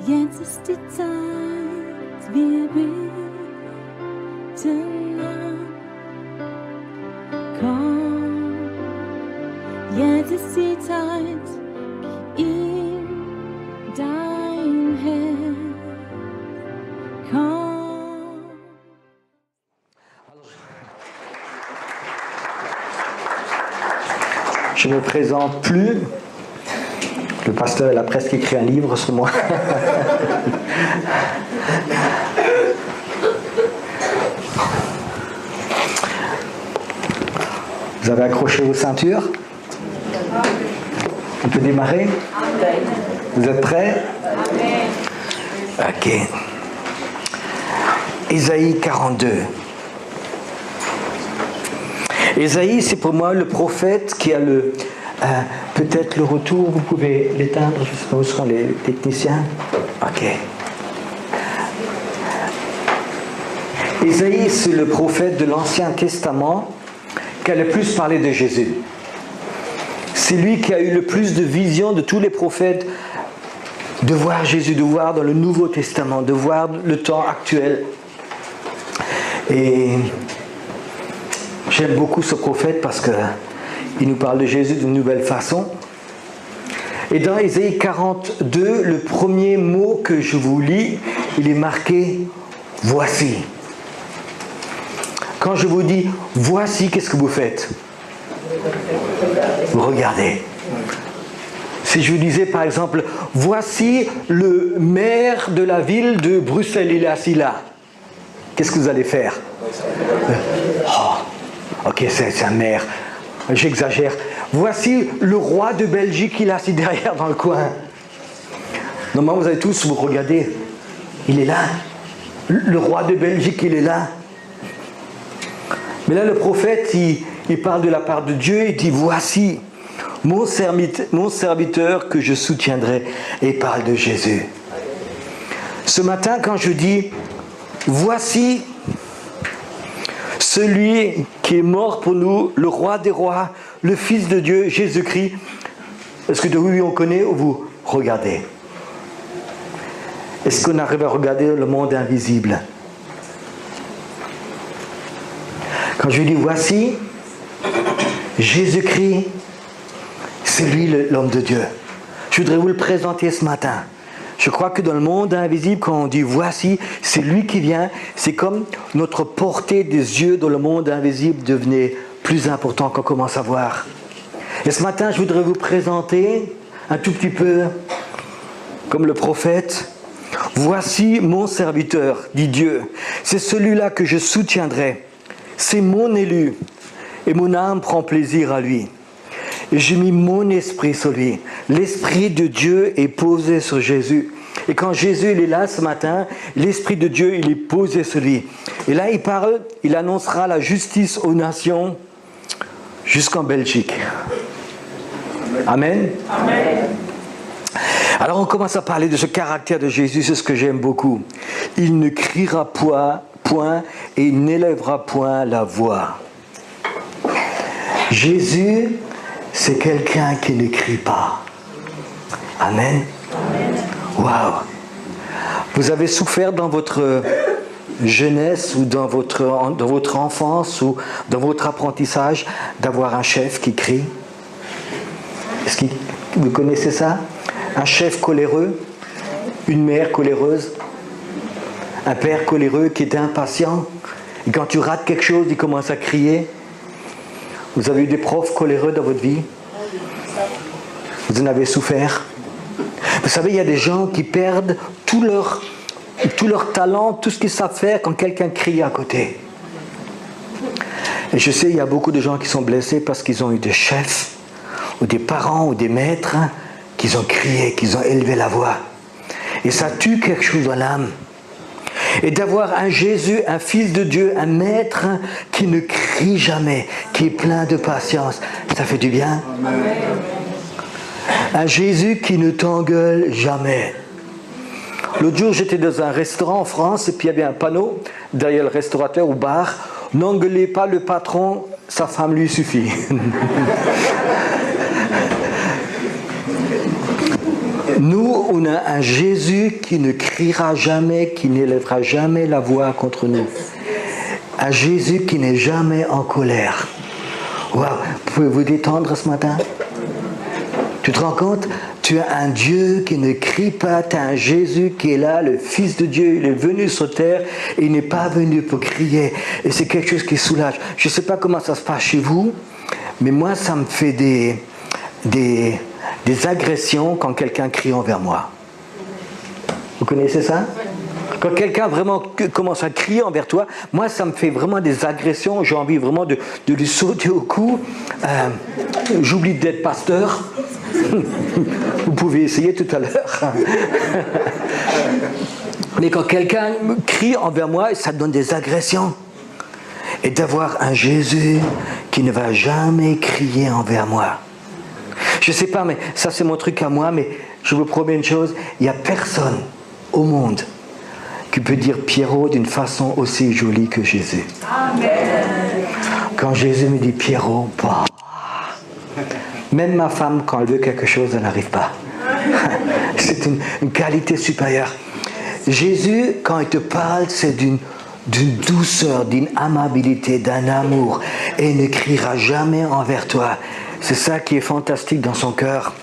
Jetzt ist die Zeit, wir beten an. Komm, jetzt ist die Zeit, gib ihm dein Herz. Komm. Je ne me présente plus. Le pasteur, il a presque écrit un livre sur moi. Vous avez accroché vos ceintures? On peut démarrer? Vous êtes prêts? Ok. Ésaïe 42. Ésaïe, c'est pour moi le prophète qui a le... peut-être le retour, vous pouvez l'éteindre, je ne sais pas où seront les techniciens. Ok. Ésaïe, c'est le prophète de l'Ancien Testament qui a le plus parlé de Jésus. C'est lui qui a eu le plus de visions de tous les prophètes, de voir Jésus, de voir dans le Nouveau Testament, de voir le temps actuel. Et j'aime beaucoup ce prophète parce qu'il nous parle de Jésus d'une nouvelle façon. Et dans Ésaïe 42, le premier mot que je vous lis, il est marqué « Voici ». Quand je vous dis « Voici », qu'est-ce que vous faites? Vous regardez. Si je vous disais par exemple « Voici le maire de la ville de Bruxelles, il est assis là », qu'est-ce que vous allez faire? Oh, ok, c'est un maire. J'exagère. Voici le roi de Belgique, il est assis derrière dans le coin. Normalement, vous allez tous vous regarder. Il est là. Le roi de Belgique, il est là. Mais là, le prophète, il parle de la part de Dieu. Il dit, voici mon serviteur que je soutiendrai. Et il parle de Jésus. Ce matin, quand je dis, voici celui qui est mort pour nous, le roi des rois, le Fils de Dieu, Jésus-Christ. Est-ce que de oui, on connaît ou vous regardez? Est-ce qu'on arrive à regarder le monde invisible? Quand je dis voici, Jésus-Christ, c'est lui l'homme de Dieu. Je voudrais vous le présenter ce matin. Je crois que dans le monde invisible, quand on dit voici, c'est lui qui vient. C'est comme notre portée des yeux dans le monde invisible devenait plus important qu'on commence à voir. Et ce matin, je voudrais vous présenter un tout petit peu comme le prophète. Voici mon serviteur, dit Dieu. C'est celui-là que je soutiendrai. C'est mon élu. Et mon âme prend plaisir à lui. Et j'ai mis mon esprit sur lui. L'esprit de Dieu est posé sur Jésus. Et quand Jésus il est là ce matin, l'esprit de Dieu il est posé sur lui. Et là il parle, il annoncera la justice aux nations jusqu'en Belgique. Amen. Amen. Alors on commence à parler de ce caractère de Jésus, c'est ce que j'aime beaucoup. Il ne criera point et il n'élèvera point la voix. Jésus, c'est quelqu'un qui ne crie pas. Amen. Waouh. Vous avez souffert dans votre jeunesse ou dans votre enfance ou dans votre apprentissage d'avoir un chef qui crie? Est-ce que vous connaissez ça? Un chef coléreux, une mère coléreuse, un père coléreux qui est impatient. Et quand tu rates quelque chose, il commence à crier. Vous avez eu des profs coléreux dans votre vie? Vous en avez souffert? Vous savez, il y a des gens qui perdent tout leur talent, tout ce qu'ils savent faire quand quelqu'un crie à côté. Et je sais, il y a beaucoup de gens qui sont blessés parce qu'ils ont eu des chefs, ou des parents, ou des maîtres, qui ont crié, qui ont élevé la voix. Et ça tue quelque chose dans l'âme. Et d'avoir un Jésus, un Fils de Dieu, un Maître qui ne crie jamais, qui est plein de patience, ça fait du bien. Amen. Un Jésus qui ne t'engueule jamais. L'autre jour, j'étais dans un restaurant en France et puis il y avait un panneau derrière le restaurateur ou bar. N'engueulez pas le patron, sa femme lui suffit. Nous, on a un Jésus qui ne criera jamais, qui n'élèvera jamais la voix contre nous. Un Jésus qui n'est jamais en colère. Wow. Pouvez vous détendre ce matin? Tu te rends compte? Tu as un Dieu qui ne crie pas, tu as un Jésus qui est là, le Fils de Dieu, il est venu sur terre et il n'est pas venu pour crier. Et c'est quelque chose qui soulage. Je ne sais pas comment ça se passe chez vous, mais moi ça me fait des agressions quand quelqu'un crie envers moi. Vous connaissez ça? Quand quelqu'un vraiment commence à crier envers toi, moi ça me fait vraiment des agressions, j'ai envie vraiment de lui sauter au cou. J'oublie d'être pasteur. Vous pouvez essayer tout à l'heure. Mais quand quelqu'un crie envers moi, ça donne des agressions. Et d'avoir un Jésus qui ne va jamais crier envers moi. Je ne sais pas, mais ça c'est mon truc à moi, mais je vous promets une chose, il n'y a personne au monde qui peut dire Pierrot d'une façon aussi jolie que Jésus. Amen. Quand Jésus me dit Pierrot, bah, même ma femme, quand elle veut quelque chose, elle n'arrive pas. C'est une qualité supérieure. Jésus, quand il te parle, c'est d'une douceur, d'une amabilité, d'un amour. Et il ne criera jamais envers toi. C'est ça qui est fantastique dans son cœur.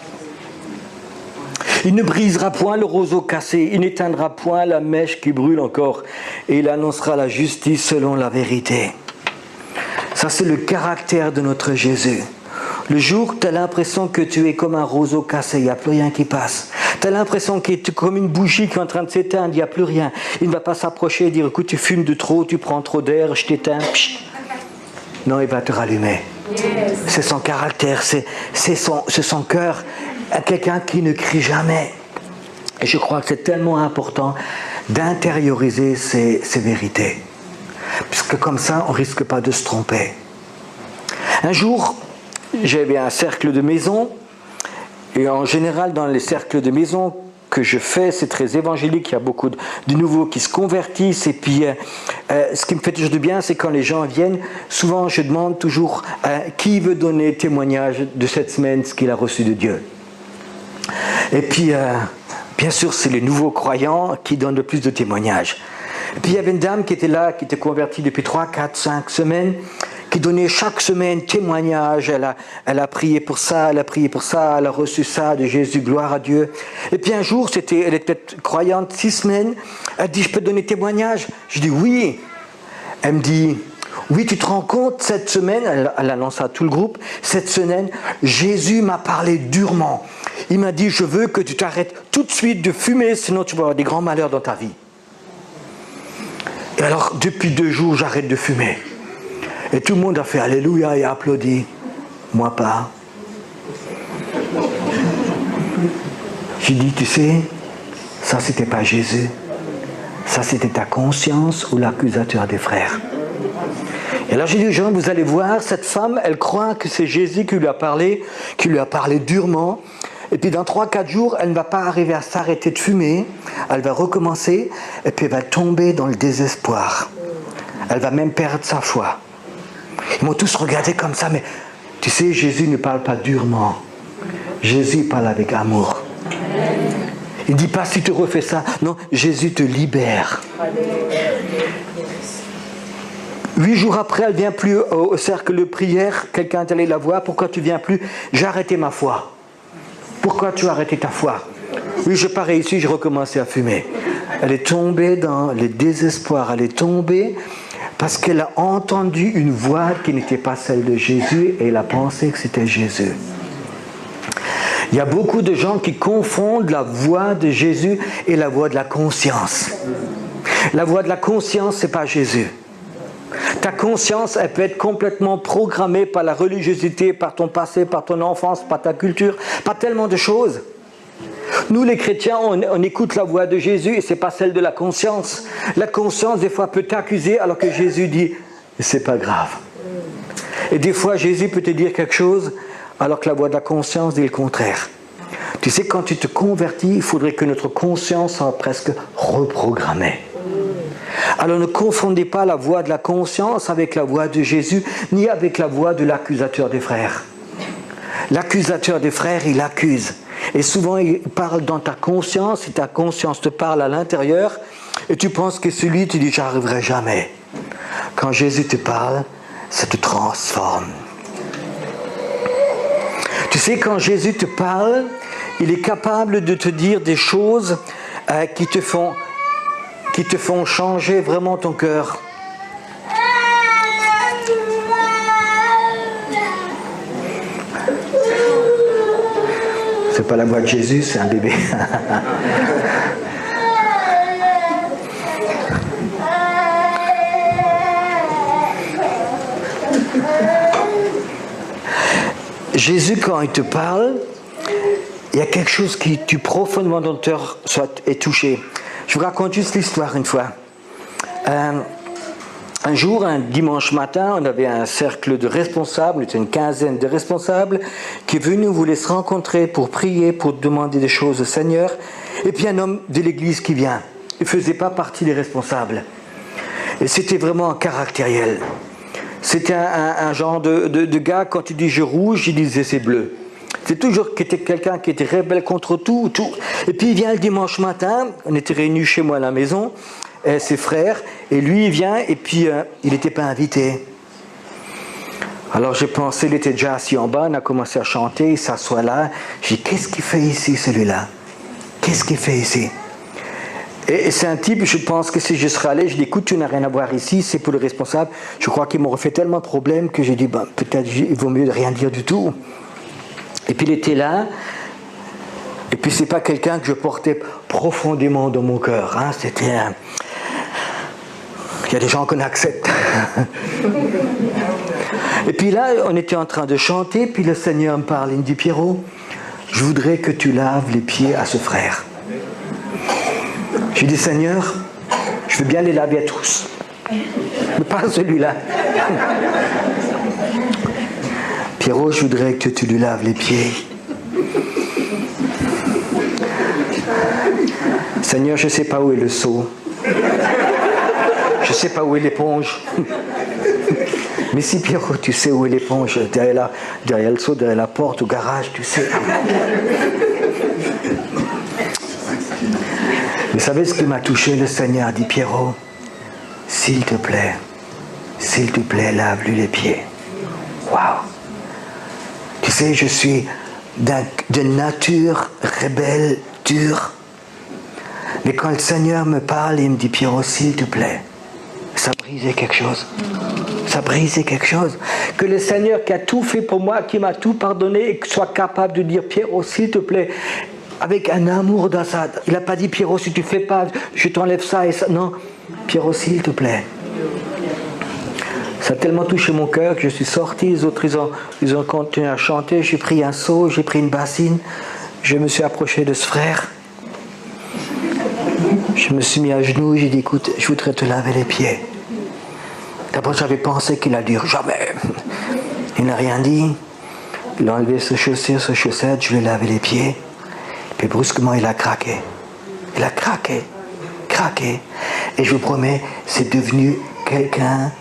Il ne brisera point le roseau cassé, il n'éteindra point la mèche qui brûle encore, et il annoncera la justice selon la vérité. Ça, c'est le caractère de notre Jésus. Le jour où tu as l'impression que tu es comme un roseau cassé, il n'y a plus rien qui passe. Tu as l'impression que tu es comme une bougie qui est en train de s'éteindre, il n'y a plus rien. Il ne va pas s'approcher et dire, écoute, tu fumes de trop, tu prends trop d'air, je t'éteins. Non, il va te rallumer. Yes. C'est son caractère, c'est son cœur. Quelqu'un qui ne crie jamais. Et je crois que c'est tellement important d'intérioriser ces vérités. Puisque comme ça, on ne risque pas de se tromper. Un jour, j'avais un cercle de maison. Et en général, dans les cercles de maison que je fais, c'est très évangélique. Il y a beaucoup de nouveaux qui se convertissent. Et puis, ce qui me fait toujours du bien, c'est quand les gens viennent, souvent je demande toujours qui veut donner témoignage de cette semaine, ce qu'il a reçu de Dieu. Et puis, bien sûr, c'est les nouveaux croyants qui donnent le plus de témoignages. Et puis, il y avait une dame qui était là, qui était convertie depuis 3, 4, 5 semaines, qui donnait chaque semaine témoignage. Elle a prié pour ça, elle a prié pour ça, elle a reçu ça de Jésus, gloire à Dieu. Et puis un jour, elle était croyante 6 semaines, elle dit, je peux donner témoignage? Je dis, oui. Elle me dit, oui, tu te rends compte, cette semaine, elle annonce à tout le groupe, cette semaine, Jésus m'a parlé durement. Il m'a dit, je veux que tu t'arrêtes tout de suite de fumer, sinon tu vas avoir des grands malheurs dans ta vie. Et alors, depuis 2 jours, j'arrête de fumer. Et tout le monde a fait Alléluia et a applaudi. Moi pas. J'ai dit, tu sais, ça c'était pas Jésus. Ça c'était ta conscience ou l'accusateur des frères. Et alors j'ai dit aux gens, vous allez voir, cette femme, elle croit que c'est Jésus qui lui a parlé durement. Et puis dans 3-4 jours, elle ne va pas arriver à s'arrêter de fumer. Elle va recommencer et puis elle va tomber dans le désespoir. Elle va même perdre sa foi. Ils m'ont tous regardé comme ça, mais tu sais, Jésus ne parle pas durement. Jésus parle avec amour. Il ne dit pas si tu refais ça. Non, Jésus te libère. 8 jours après, elle ne vient plus au cercle de prière. Quelqu'un est allé la voir. Pourquoi tu ne viens plus? J'ai arrêté ma foi. Pourquoi tu as arrêté ta foi? Oui, je n'ai pas réussi, j'ai recommencé à fumer. Elle est tombée dans le désespoir. Elle est tombée parce qu'elle a entendu une voix qui n'était pas celle de Jésus et elle a pensé que c'était Jésus. Il y a beaucoup de gens qui confondent la voix de Jésus et la voix de la conscience. La voix de la conscience, ce n'est pas Jésus. Ta conscience, elle peut être complètement programmée par la religiosité, par ton passé, par ton enfance, par ta culture, par tellement de choses. Nous, les chrétiens, on écoute la voix de Jésus et ce n'est pas celle de la conscience. La conscience, des fois, peut t'accuser alors que Jésus dit « c'est pas grave ». Et des fois, Jésus peut te dire quelque chose alors que la voix de la conscience dit le contraire. Tu sais, quand tu te convertis, il faudrait que notre conscience soit presque reprogrammée. Alors ne confondez pas la voix de la conscience avec la voix de Jésus, ni avec la voix de l'accusateur des frères. L'accusateur des frères, il accuse. Et souvent, il parle dans ta conscience, et ta conscience te parle à l'intérieur, et tu penses que c'est lui, tu dis, j'arriverai jamais. Quand Jésus te parle, ça te transforme. Tu sais, quand Jésus te parle, il est capable de te dire des choses qui te font changer vraiment ton cœur. C'est pas la voix de Jésus, c'est un bébé. Jésus, quand il te parle, il y a quelque chose qui tue profondément dans ton cœur est touché. Je vous raconte juste l'histoire une fois. Un jour, un dimanche matin, on avait un cercle de responsables, une quinzaine de responsables, qui venaient, voulaient se rencontrer pour prier, pour demander des choses au Seigneur. Et puis un homme de l'église qui vient. Il ne faisait pas partie des responsables. Et c'était vraiment un caractériel. C'était un genre de gars, quand il disait rouge, il disait c'est bleu. C'est toujours quelqu'un qui était rebelle contre tout. Et puis il vient le dimanche matin, on était réunis chez moi à la maison, ses frères, et lui il vient, et puis il n'était pas invité. Alors j'ai pensé, il était déjà assis en bas, on a commencé à chanter, il s'assoit là. J'ai dit, qu'est-ce qu'il fait ici celui-là? Qu'est-ce qu'il fait ici? Et c'est un type, je pense que si je serais allé, je dis, écoute, tu n'as rien à voir ici, c'est pour le responsable. Je crois qu'il m'aurait fait tellement de problèmes que j'ai dit, peut-être il vaut mieux de rien dire du tout. Et puis il était là, et puis c'est pas quelqu'un que je portais profondément dans mon cœur. Hein. C'était un... Il y a des gens qu'on accepte. Et puis là, on était en train de chanter, puis le Seigneur me parle, il me dit, Pierrot, je voudrais que tu laves les pieds à ce frère. J'ai dit, Seigneur, je veux bien les laver à tous, mais pas à celui-là. Pierrot, je voudrais que tu lui laves les pieds. Seigneur, je ne sais pas où est le seau. Je ne sais pas où est l'éponge. Mais si, Pierrot, tu sais où est l'éponge, derrière le seau, derrière la porte, au garage, tu sais. Vous savez ce qui m'a touché? Le Seigneur a dit, Pierrot, s'il te plaît, lave-lui les pieds. Waouh! Tu sais, je suis de nature rebelle, dure. Mais quand le Seigneur me parle, il me dit, Pierrot, s'il te plaît, ça brisait quelque chose. Ça brisait quelque chose. Que le Seigneur qui a tout fait pour moi, qui m'a tout pardonné, et soit capable de dire, Pierrot, s'il te plaît, avec un amour dans ça. Il n'a pas dit, Pierrot, si tu ne fais pas, je t'enlève ça et ça. Non, Pierrot, s'il te plaît. Ça a tellement touché mon cœur que je suis sorti. Les autres, ils ont continué à chanter. J'ai pris un seau, j'ai pris une bassine. Je me suis approché de ce frère. Je me suis mis à genoux. J'ai dit, écoute, je voudrais te laver les pieds. D'abord, j'avais pensé qu'il allait dire jamais. Il n'a rien dit. Il a enlevé ses chaussures, ses chaussettes. Je lui ai lavé les pieds. Puis brusquement, il a craqué. Il a craqué. Et je vous promets, c'est devenu quelqu'un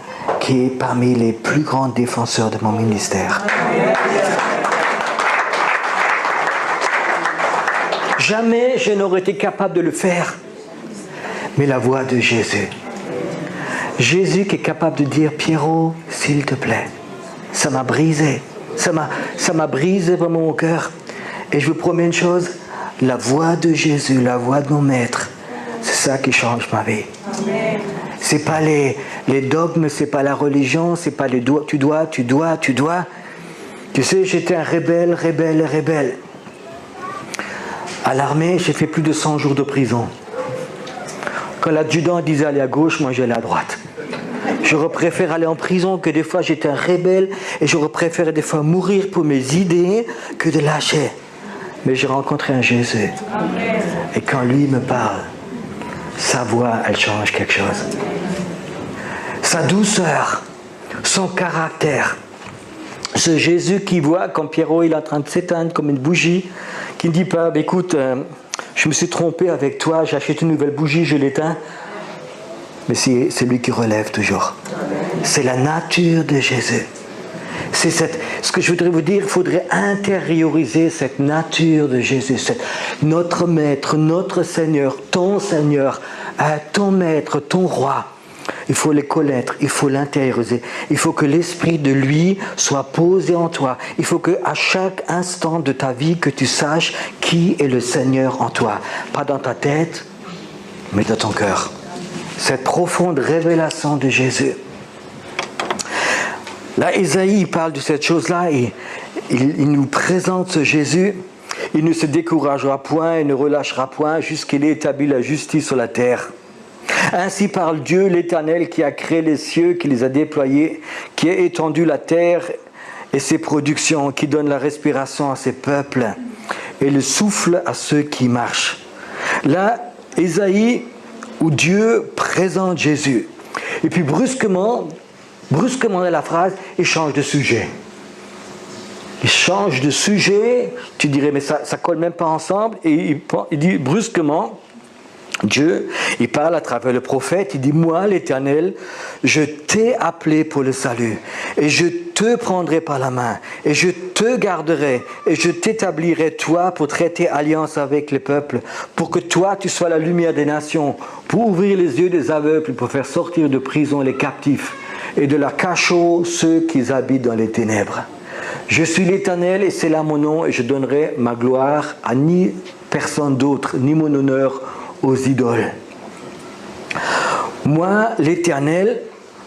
qui est parmi les plus grands défenseurs de mon ministère. Jamais je n'aurais été capable de le faire. Mais la voix de Jésus. Jésus qui est capable de dire, Pierrot, s'il te plaît. Ça m'a brisé. Ça m'a brisé vraiment mon cœur. Et je vous promets une chose, la voix de Jésus, la voix de mon maître, c'est ça qui change ma vie. Amen. C'est pas les dogmes, c'est pas la religion, c'est pas les tu dois. Tu sais, j'étais un rebelle. À l'armée, j'ai fait plus de 100 jours de prison. Quand l'adjudant disait aller à gauche, moi j'allais à droite. J'aurais préféré aller en prison que des fois j'étais un rebelle et j'aurais préféré des fois mourir pour mes idées que de lâcher. Mais j'ai rencontré un Jésus. Amen. Et quand lui me parle, sa voix, elle change quelque chose. Sa douceur, son caractère. Ce Jésus qui voit quand Pierrot il est en train de s'éteindre comme une bougie, qui ne dit pas, écoute, je me suis trompé avec toi, j'ai acheté une nouvelle bougie, je l'éteins. Mais c'est lui qui relève toujours. C'est la nature de Jésus. Ce que je voudrais vous dire, il faudrait intérioriser cette nature de Jésus, notre Maître, notre Seigneur, ton Maître, ton Roi. Il faut les connaître, il faut l'intérioriser. Il faut que l'Esprit de lui soit posé en toi. Il faut qu'à chaque instant de ta vie, que tu saches qui est le Seigneur en toi. Pas dans ta tête, mais dans ton cœur. Cette profonde révélation de Jésus. Là, Isaïe parle de cette chose-là et il nous présente ce Jésus. Il ne se découragera point et ne relâchera point jusqu'il ait établi la justice sur la terre. Ainsi parle Dieu, l'Éternel, qui a créé les cieux, qui les a déployés, qui a étendu la terre et ses productions, qui donne la respiration à ses peuples et le souffle à ceux qui marchent. Là, Isaïe, où Dieu présente Jésus. Et puis brusquement dans la phrase, il change de sujet. Il change de sujet, tu dirais, mais ça ne colle même pas ensemble, et il dit brusquement, Dieu, il parle à travers le prophète, il dit, moi l'Éternel, je t'ai appelé pour le salut, et je te prendrai par la main, et je te garderai, et je t'établirai toi pour traiter alliance avec les peuples, pour que toi tu sois la lumière des nations, pour ouvrir les yeux des aveugles, pour faire sortir de prison les captifs, et de la cachot ceux qui habitent dans les ténèbres. Je suis l'Éternel et c'est là mon nom et je donnerai ma gloire à ni personne d'autre, ni mon honneur aux idoles. Moi, l'Éternel,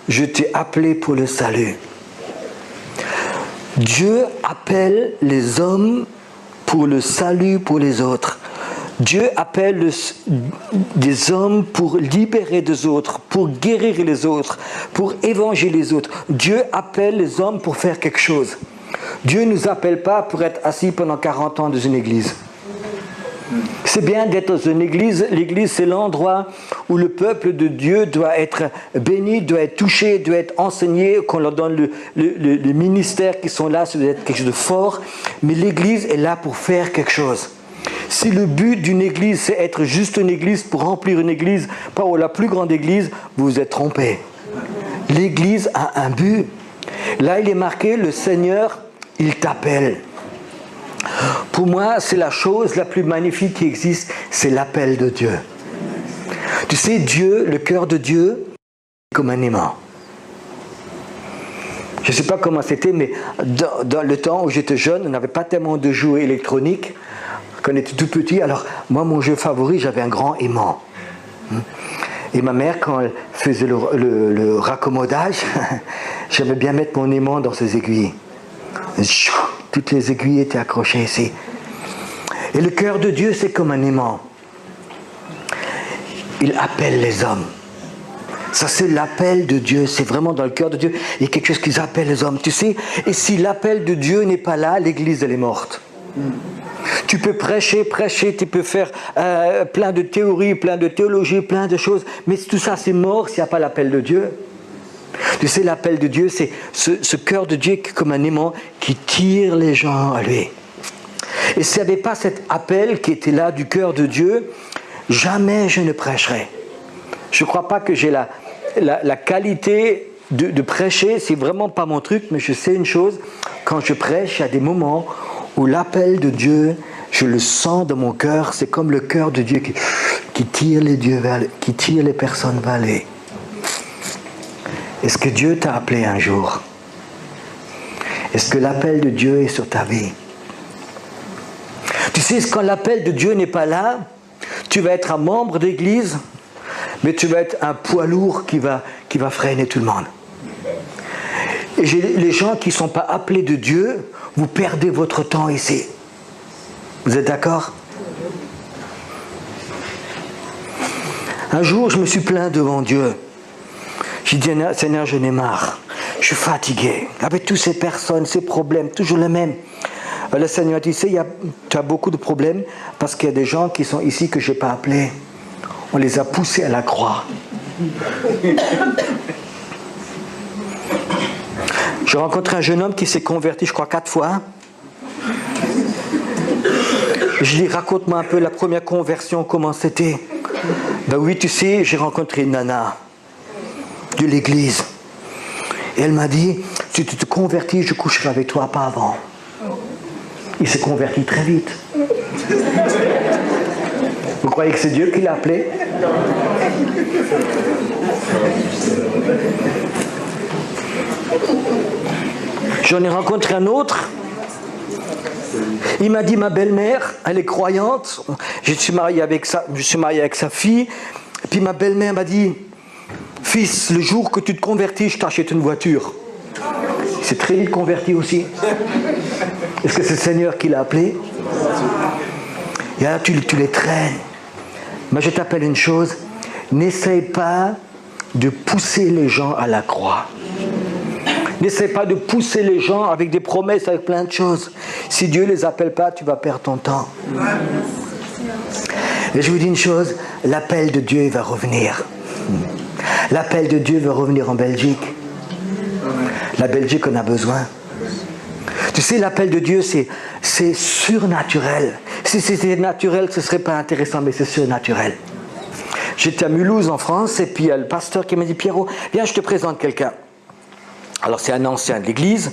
je t'ai appelé pour le salut. Dieu appelle les hommes pour le salut pour les autres. Dieu appelle des hommes pour libérer des autres, pour guérir les autres, pour évangéliser les autres. Dieu appelle les hommes pour faire quelque chose. Dieu ne nous appelle pas pour être assis pendant 40 ans dans une église. C'est bien d'être dans une église. L'église, c'est l'endroit où le peuple de Dieu doit être béni, doit être touché, doit être enseigné, qu'on leur donne les ministères qui sont là, ça doit être quelque chose de fort. Mais l'église est là pour faire quelque chose. Si le but d'une église, c'est être juste une église pour remplir une église, pas la plus grande église, vous vous êtes trompé. L'église a un but. Là, il est marqué, le Seigneur, il t'appelle. Pour moi, c'est la chose la plus magnifique qui existe, c'est l'appel de Dieu. Tu sais, Dieu, le cœur de Dieu, comme un aimant. Je ne sais pas comment c'était, mais dans le temps où j'étais jeune, on n'avait pas tellement de jouets électroniques. Quand on était tout petit, alors moi, mon jeu favori, j'avais un grand aimant. Et ma mère, quand elle faisait le raccommodage, j'aimais bien mettre mon aimant dans ses aiguilles. Toutes les aiguilles étaient accrochées ici. Et le cœur de Dieu, c'est comme un aimant. Il appelle les hommes. Ça, c'est l'appel de Dieu. C'est vraiment dans le cœur de Dieu. Il y a quelque chose qui appelle les hommes. Tu sais, et si l'appel de Dieu n'est pas là, l'église, elle est morte. Tu peux prêcher, tu peux faire plein de théories, plein de théologie, plein de choses, mais tout ça c'est mort s'il n'y a pas l'appel de Dieu. Tu sais, l'appel de Dieu, c'est ce cœur de Dieu comme un aimant qui tire les gens à lui. Et s'il n'y avait pas cet appel qui était là du cœur de Dieu, jamais je ne prêcherais. Je ne crois pas que j'ai la qualité de prêcher, c'est vraiment pas mon truc, mais je sais une chose, quand je prêche, il y a des moments où l'appel de Dieu, je le sens dans mon cœur, c'est comme le cœur de Dieu qui tire qui tire les personnes vers lui. Est-ce que Dieu t'a appelé un jour? Est-ce que l'appel de Dieu est sur ta vie? Tu sais, quand l'appel de Dieu n'est pas là, tu vas être un membre d'église, mais tu vas être un poids lourd qui va freiner tout le monde. Et les gens qui ne sont pas appelés de Dieu, vous perdez votre temps ici. Vous êtes d'accord? Un jour, je me suis plaint devant Dieu. J'ai dit, Seigneur, j'en ai marre. Je suis fatigué. Avec toutes ces personnes, ces problèmes, toujours les mêmes. Le Seigneur dit, tu as beaucoup de problèmes parce qu'il y a des gens qui sont ici que je n'ai pas appelés. On les a poussés à la croix. J'ai rencontré un jeune homme qui s'est converti, je crois, 4 fois. Je lui dis, raconte-moi un peu la première conversion, comment c'était. Ben oui, tu sais, j'ai rencontré une nana de l'église. Et elle m'a dit, tu te convertis, je coucherai avec toi, pas avant. Il s'est converti très vite. Vous croyez que c'est Dieu qui l'a appelé? J'en ai rencontré un autre. Il m'a dit, ma belle-mère, elle est croyante. Je suis marié avec sa fille. Et puis ma belle-mère m'a dit, fils, le jour que tu te convertis, je t'achète une voiture. Il s'est très vite converti aussi. Est-ce que c'est le Seigneur qui l'a appelé? Et là, tu les traînes. Mais je t'appelle une chose, n'essaye pas de pousser les gens à la croix. N'essaie pas de pousser les gens avec des promesses, avec plein de choses. Si Dieu ne les appelle pas, tu vas perdre ton temps. Et je vous dis une chose, l'appel de Dieu va revenir. L'appel de Dieu va revenir en Belgique. La Belgique en a besoin. Tu sais, l'appel de Dieu, c'est surnaturel. Si c'était naturel, ce ne serait pas intéressant, mais c'est surnaturel. J'étais à Mulhouse, en France, et puis il y a le pasteur qui m'a dit, Pierrot, viens, je te présente quelqu'un. Alors c'est un ancien de l'église,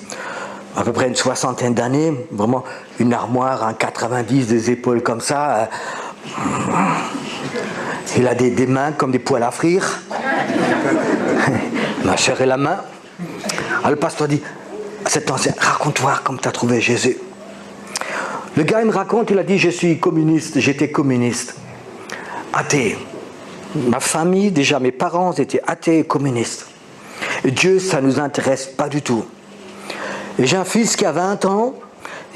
à peu près une 60aine d'années, vraiment une armoire, un 90, des épaules comme ça. Il a des mains comme des poêles à frire. Ma chair et la main. Alors le pasteur dit, cet ancien, raconte-toi comme tu as trouvé Jésus. Le gars il me raconte, il a dit, je suis communiste, j'étais communiste, athée. Ma famille, déjà mes parents étaient athées et communistes. Et Dieu, ça ne nous intéresse pas du tout. Et j'ai un fils qui a 20 ans,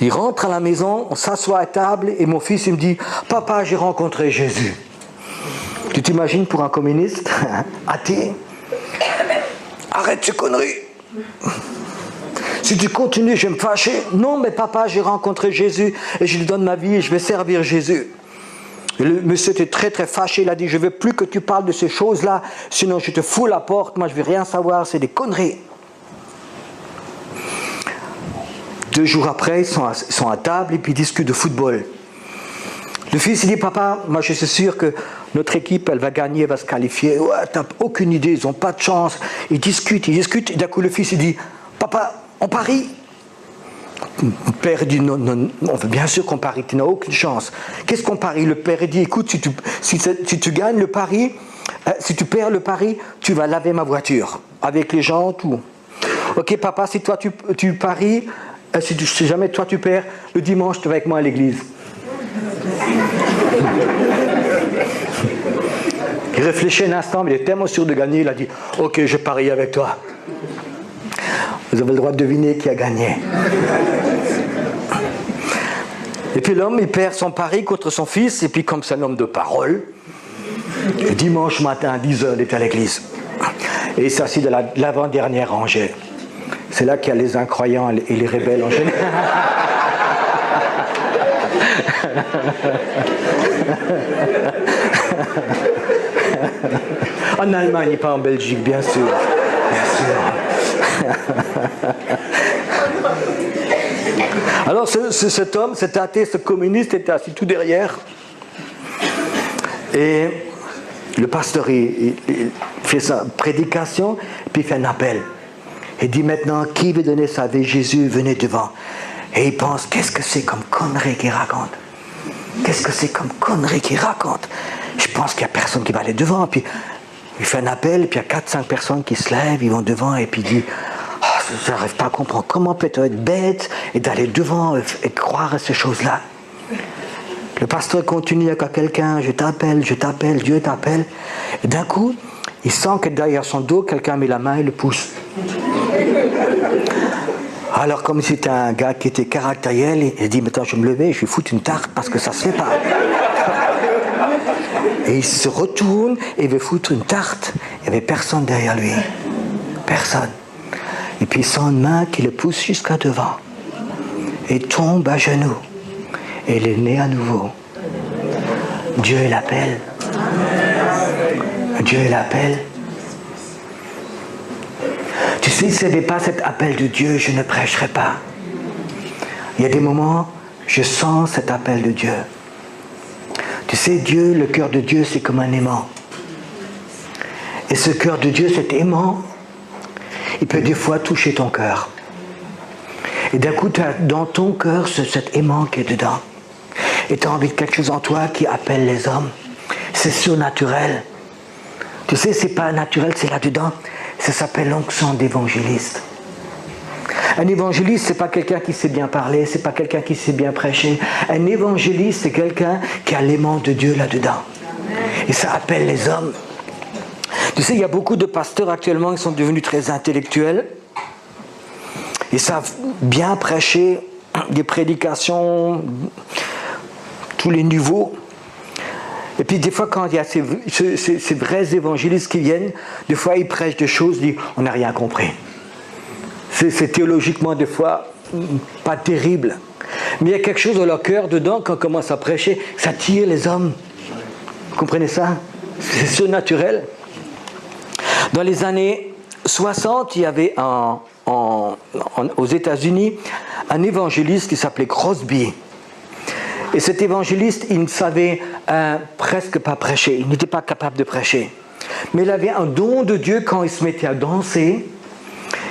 il rentre à la maison, on s'assoit à table et mon fils il me dit, papa, j'ai rencontré Jésus. Tu t'imagines pour un communiste, athée? Arrête ces conneries. Si tu continues, je vais me fâcher. Non, mais papa, j'ai rencontré Jésus et je lui donne ma vie et je vais servir Jésus. Et le monsieur était très très fâché, il a dit, je ne veux plus que tu parles de ces choses-là, sinon je te fous la porte, moi je ne veux rien savoir, c'est des conneries. 2 jours après, ils sont à table et puis ils discutent de football. Le fils il dit, papa, moi je suis sûr que notre équipe, elle va gagner, elle va se qualifier. Ouais, t'as aucune idée, ils n'ont pas de chance. Ils discutent, et d'un coup le fils il dit, papa, on parie. Le père dit non, on veut bien sûr qu'on parie, tu n'as aucune chance. Qu'est-ce qu'on parie? Le père dit, écoute, si tu gagnes le pari, si tu perds le pari, tu vas laver ma voiture, avec les gens, tout. Ok papa, si toi tu paries, si jamais toi tu perds, le dimanche tu vas avec moi à l'église. Il réfléchit un instant, mais il est tellement sûr de gagner, il a dit, ok, je parie avec toi. Vous avez le droit de deviner qui a gagné. Et puis l'homme, il perd son pari contre son fils, et puis comme c'est un homme de parole, le dimanche matin à 10h, il est à l'église. Et il s'assit dans l'avant-dernière rangée. C'est là qu'il y a les incroyants et les rebelles en général. En Allemagne et pas en Belgique, bien sûr. Bien sûr. Alors cet homme, cet athée, ce communiste était assis tout derrière. Et le pasteur, il fait sa prédication, puis il fait un appel. Il dit maintenant, qui veut donner sa vie? Jésus, venez devant. Et il pense, qu'est-ce que c'est comme connerie qu'il raconte? Qu'est-ce que c'est comme connerie qu'il raconte? Je pense qu'il n'y a personne qui va aller devant. Puis il fait un appel, et puis il y a 4-5 personnes qui se lèvent, ils vont devant, et puis il dit, oh, je n'arrive pas à comprendre, comment peut-on être bête et d'aller devant et croire à ces choses-là? Le pasteur continue avec quelqu'un, je t'appelle, Dieu t'appelle. Et d'un coup, il sent que derrière son dos, quelqu'un met la main et le pousse. Alors comme c'était un gars qui était caractériel, il dit, maintenant je vais me lever, je vais foutre une tarte parce que ça se fait pas. Et il se retourne et il veut foutre une tarte. Il n'y avait personne derrière lui. Personne. Et puis il sent une main qui le pousse jusqu'à devant. Et il tombe à genoux. Et il est né à nouveau. Dieu l'appelle. Dieu l'appelle. Tu sais, si ce n'avait pas cet appel de Dieu, je ne prêcherais pas. Il y a des moments, je sens cet appel de Dieu. Tu sais, Dieu, le cœur de Dieu, c'est comme un aimant. Et ce cœur de Dieu, cet aimant, il peut des fois toucher ton cœur. Et d'un coup, tu as dans ton cœur cet aimant qui est dedans. Et tu as envie de quelque chose en toi qui appelle les hommes. C'est surnaturel. Tu sais, c'est pas naturel, c'est là-dedans. Ça s'appelle l'onction d'évangéliste. Un évangéliste, c'est pas quelqu'un qui sait bien parler, c'est pas quelqu'un qui sait bien prêcher. Un évangéliste, c'est quelqu'un qui a l'aimant de Dieu là-dedans. Et ça appelle les hommes. Tu sais, il y a beaucoup de pasteurs actuellement qui sont devenus très intellectuels. Ils savent bien prêcher des prédications, tous les niveaux. Et puis des fois, quand il y a ces vrais évangélistes qui viennent, des fois ils prêchent des choses, ils disent on n'a rien compris. C'est théologiquement des fois pas terrible. Mais il y a quelque chose dans leur cœur dedans, quand on commence à prêcher, ça tire les hommes. Vous comprenez ça? C'est surnaturel. Dans les années 60, il y avait aux États-Unis un évangéliste qui s'appelait Crosby. Et cet évangéliste, il ne savait presque pas prêcher. Il n'était pas capable de prêcher. Mais il avait un don de Dieu quand il se mettait à danser.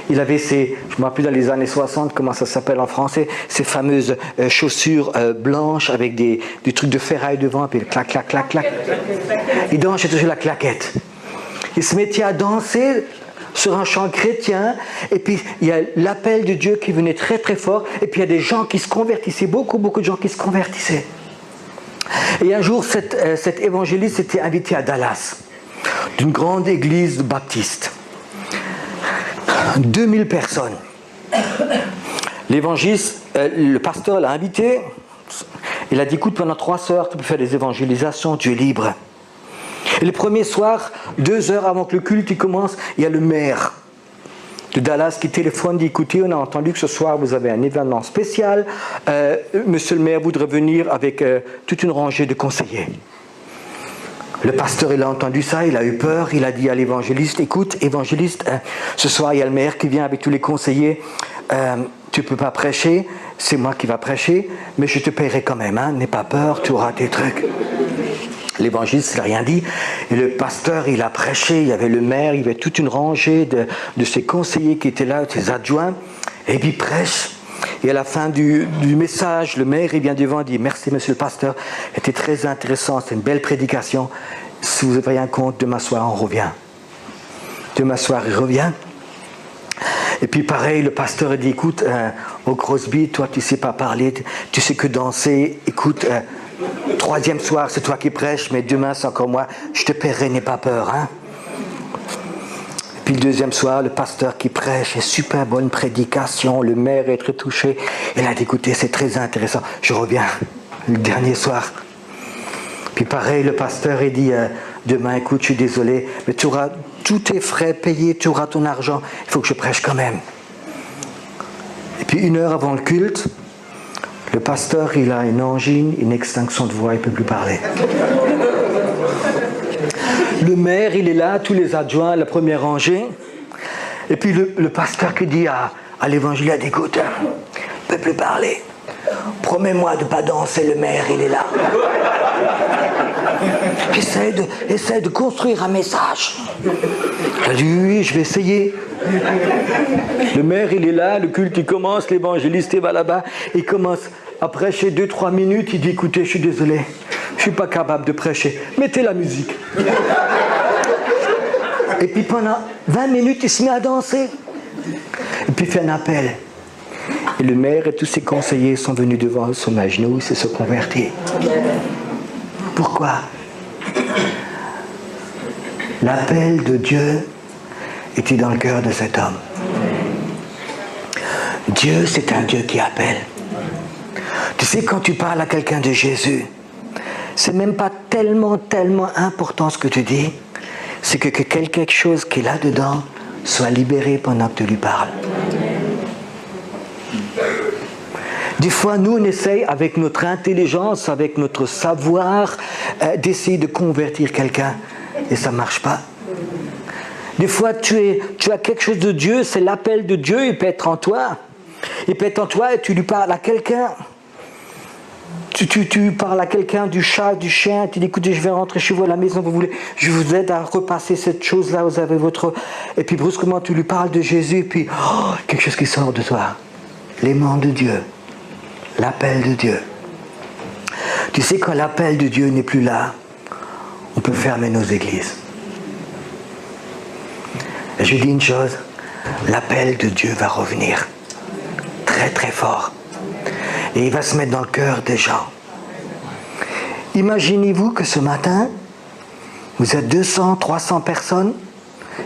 Il avait je ne me rappelle plus dans les années 60, comment ça s'appelle en français, ces fameuses chaussures blanches avec des trucs de ferraille devant, puis clac, clac, clac, clac. Il dansait toujours la claquette. Il se mettait à danser sur un chant chrétien, et puis il y a l'appel de Dieu qui venait très très fort, et puis il y a des gens qui se convertissaient, beaucoup de gens qui se convertissaient. Et un jour, cet évangéliste était invité à Dallas, d'une grande église baptiste. 2000 personnes. L'évangéliste, le pasteur l'a invité, il a dit écoute, pendant 3 heures, tu peux faire des évangélisations, tu es libre. Et le premier soir, 2 heures avant que le culte il commence, il y a le maire de Dallas qui téléphone, dit écoutez, on a entendu que ce soir vous avez un événement spécial, monsieur le maire voudrait venir avec toute une rangée de conseillers. Le pasteur, il a entendu ça, il a eu peur, il a dit à l'évangéliste, écoute, évangéliste, ce soir il y a le maire qui vient avec tous les conseillers, tu ne peux pas prêcher, c'est moi qui va prêcher, mais je te paierai quand même, hein, n'aie pas peur, tu auras tes trucs. L'évangéliste n'a rien dit, et le pasteur, il a prêché, il y avait le maire, il y avait toute une rangée de ses conseillers qui étaient là, ses adjoints, et puis il prêche. Et à la fin du message, le maire il vient devant et dit « Merci monsieur le pasteur, c'était très intéressant, c'était une belle prédication. Si vous n'avez rien contre, demain soir on revient. » Demain soir il revient. Et puis pareil, le pasteur dit « Écoute, au Crosby, toi tu ne sais pas parler, tu sais que danser, écoute, 3e soir c'est toi qui prêches, mais demain c'est encore moi, je te paierai, n'aie pas peur. Hein. » Puis le 2e soir, le pasteur qui prêche, une super bonne prédication, le maire est très touché. Il a dit, écoutez, c'est très intéressant, je reviens le dernier soir. Puis pareil, le pasteur, il dit, demain, écoute, je suis désolé, mais tu auras tous tes frais payés, tu auras ton argent, il faut que je prêche quand même. Et puis 1 heure avant le culte, le pasteur, il a une angine, une extinction de voix, il ne peut plus parler. Le maire, il est là, tous les adjoints, la première rangée. Et puis le pasteur qui dit à l'évangile, écoute, il ne peut plus parler. Promets-moi de ne pas danser, le maire, il est là. Essaye de construire un message. Il a dit, oui, je vais essayer. Le maire, il est là, le culte, il commence, l'évangéliste, il va là-bas, il commence à prêcher 2-3 minutes, il dit, écoutez, je suis désolé, je ne suis pas capable de prêcher, mettez la musique. Et puis pendant 20 minutes, il se met à danser. Et puis il fait un appel. Et le maire et tous ses conseillers sont venus devant son genou, il se sont convertis. Pourquoi? L'appel de Dieu était dans le cœur de cet homme. Dieu, c'est un Dieu qui appelle. Tu sais, quand tu parles à quelqu'un de Jésus, c'est même pas tellement important ce que tu dis, c'est que quelque chose qui est là-dedans soit libéré pendant que tu lui parles. Des fois, nous, on essaye avec notre intelligence, avec notre savoir, d'essayer de convertir quelqu'un, et ça ne marche pas. Des fois, tu as quelque chose de Dieu, c'est l'appel de Dieu, il peut être en toi. Il peut être en toi et tu lui parles à quelqu'un. Tu parles à quelqu'un du chat, du chien, tu dis écoutez, je vais rentrer chez vous à la maison, vous voulez, je vous aide à repasser cette chose-là, vous avez votre... Et puis brusquement tu lui parles de Jésus, et puis quelque chose qui sort de toi. l'aimant de Dieu, l'appel de Dieu. Tu sais, quand l'appel de Dieu n'est plus là, on peut fermer nos églises. Et je dis une chose, l'appel de Dieu va revenir très très fort. Et il va se mettre dans le cœur des gens. Imaginez-vous que ce matin, vous êtes 200, 300 personnes.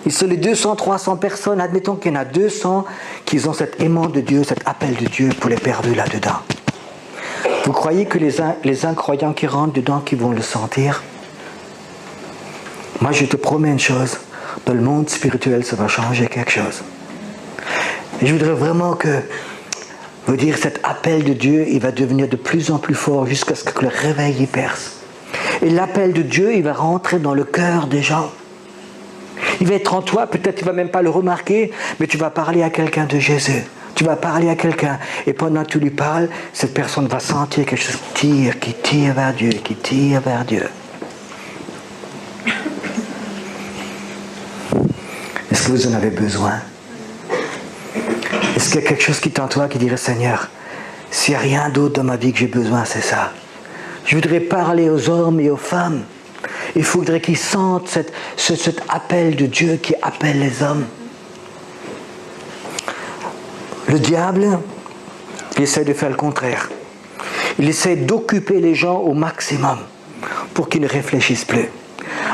Et sur les 200, 300 personnes, admettons qu'il y en a 200 qui ont cet aimant de Dieu, cet appel de Dieu pour les perdus là-dedans. Vous croyez que les incroyants qui rentrent dedans, qui vont le sentir? Moi, je te promets une chose. Dans le monde spirituel, ça va changer quelque chose. Et je voudrais vraiment que, vous dire, cet appel de Dieu, il va devenir de plus en plus fort jusqu'à ce que le réveil y perce. Et l'appel de Dieu, il va rentrer dans le cœur des gens. Il va être en toi, peut-être tu ne vas même pas le remarquer, mais tu vas parler à quelqu'un de Jésus. Tu vas parler à quelqu'un, et pendant que tu lui parles, cette personne va sentir quelque chose qui tire vers Dieu, qui tire vers Dieu. Est-ce que vous en avez besoin? Est-ce qu'il y a quelque chose qui est en toi qui dirait, Seigneur, s'il n'y a rien d'autre dans ma vie que j'ai besoin, c'est ça. Je voudrais parler aux hommes et aux femmes. Il faudrait qu'ils sentent cet appel de Dieu qui appelle les hommes. Le diable, il essaie de faire le contraire. Il essaie d'occuper les gens au maximum pour qu'ils ne réfléchissent plus.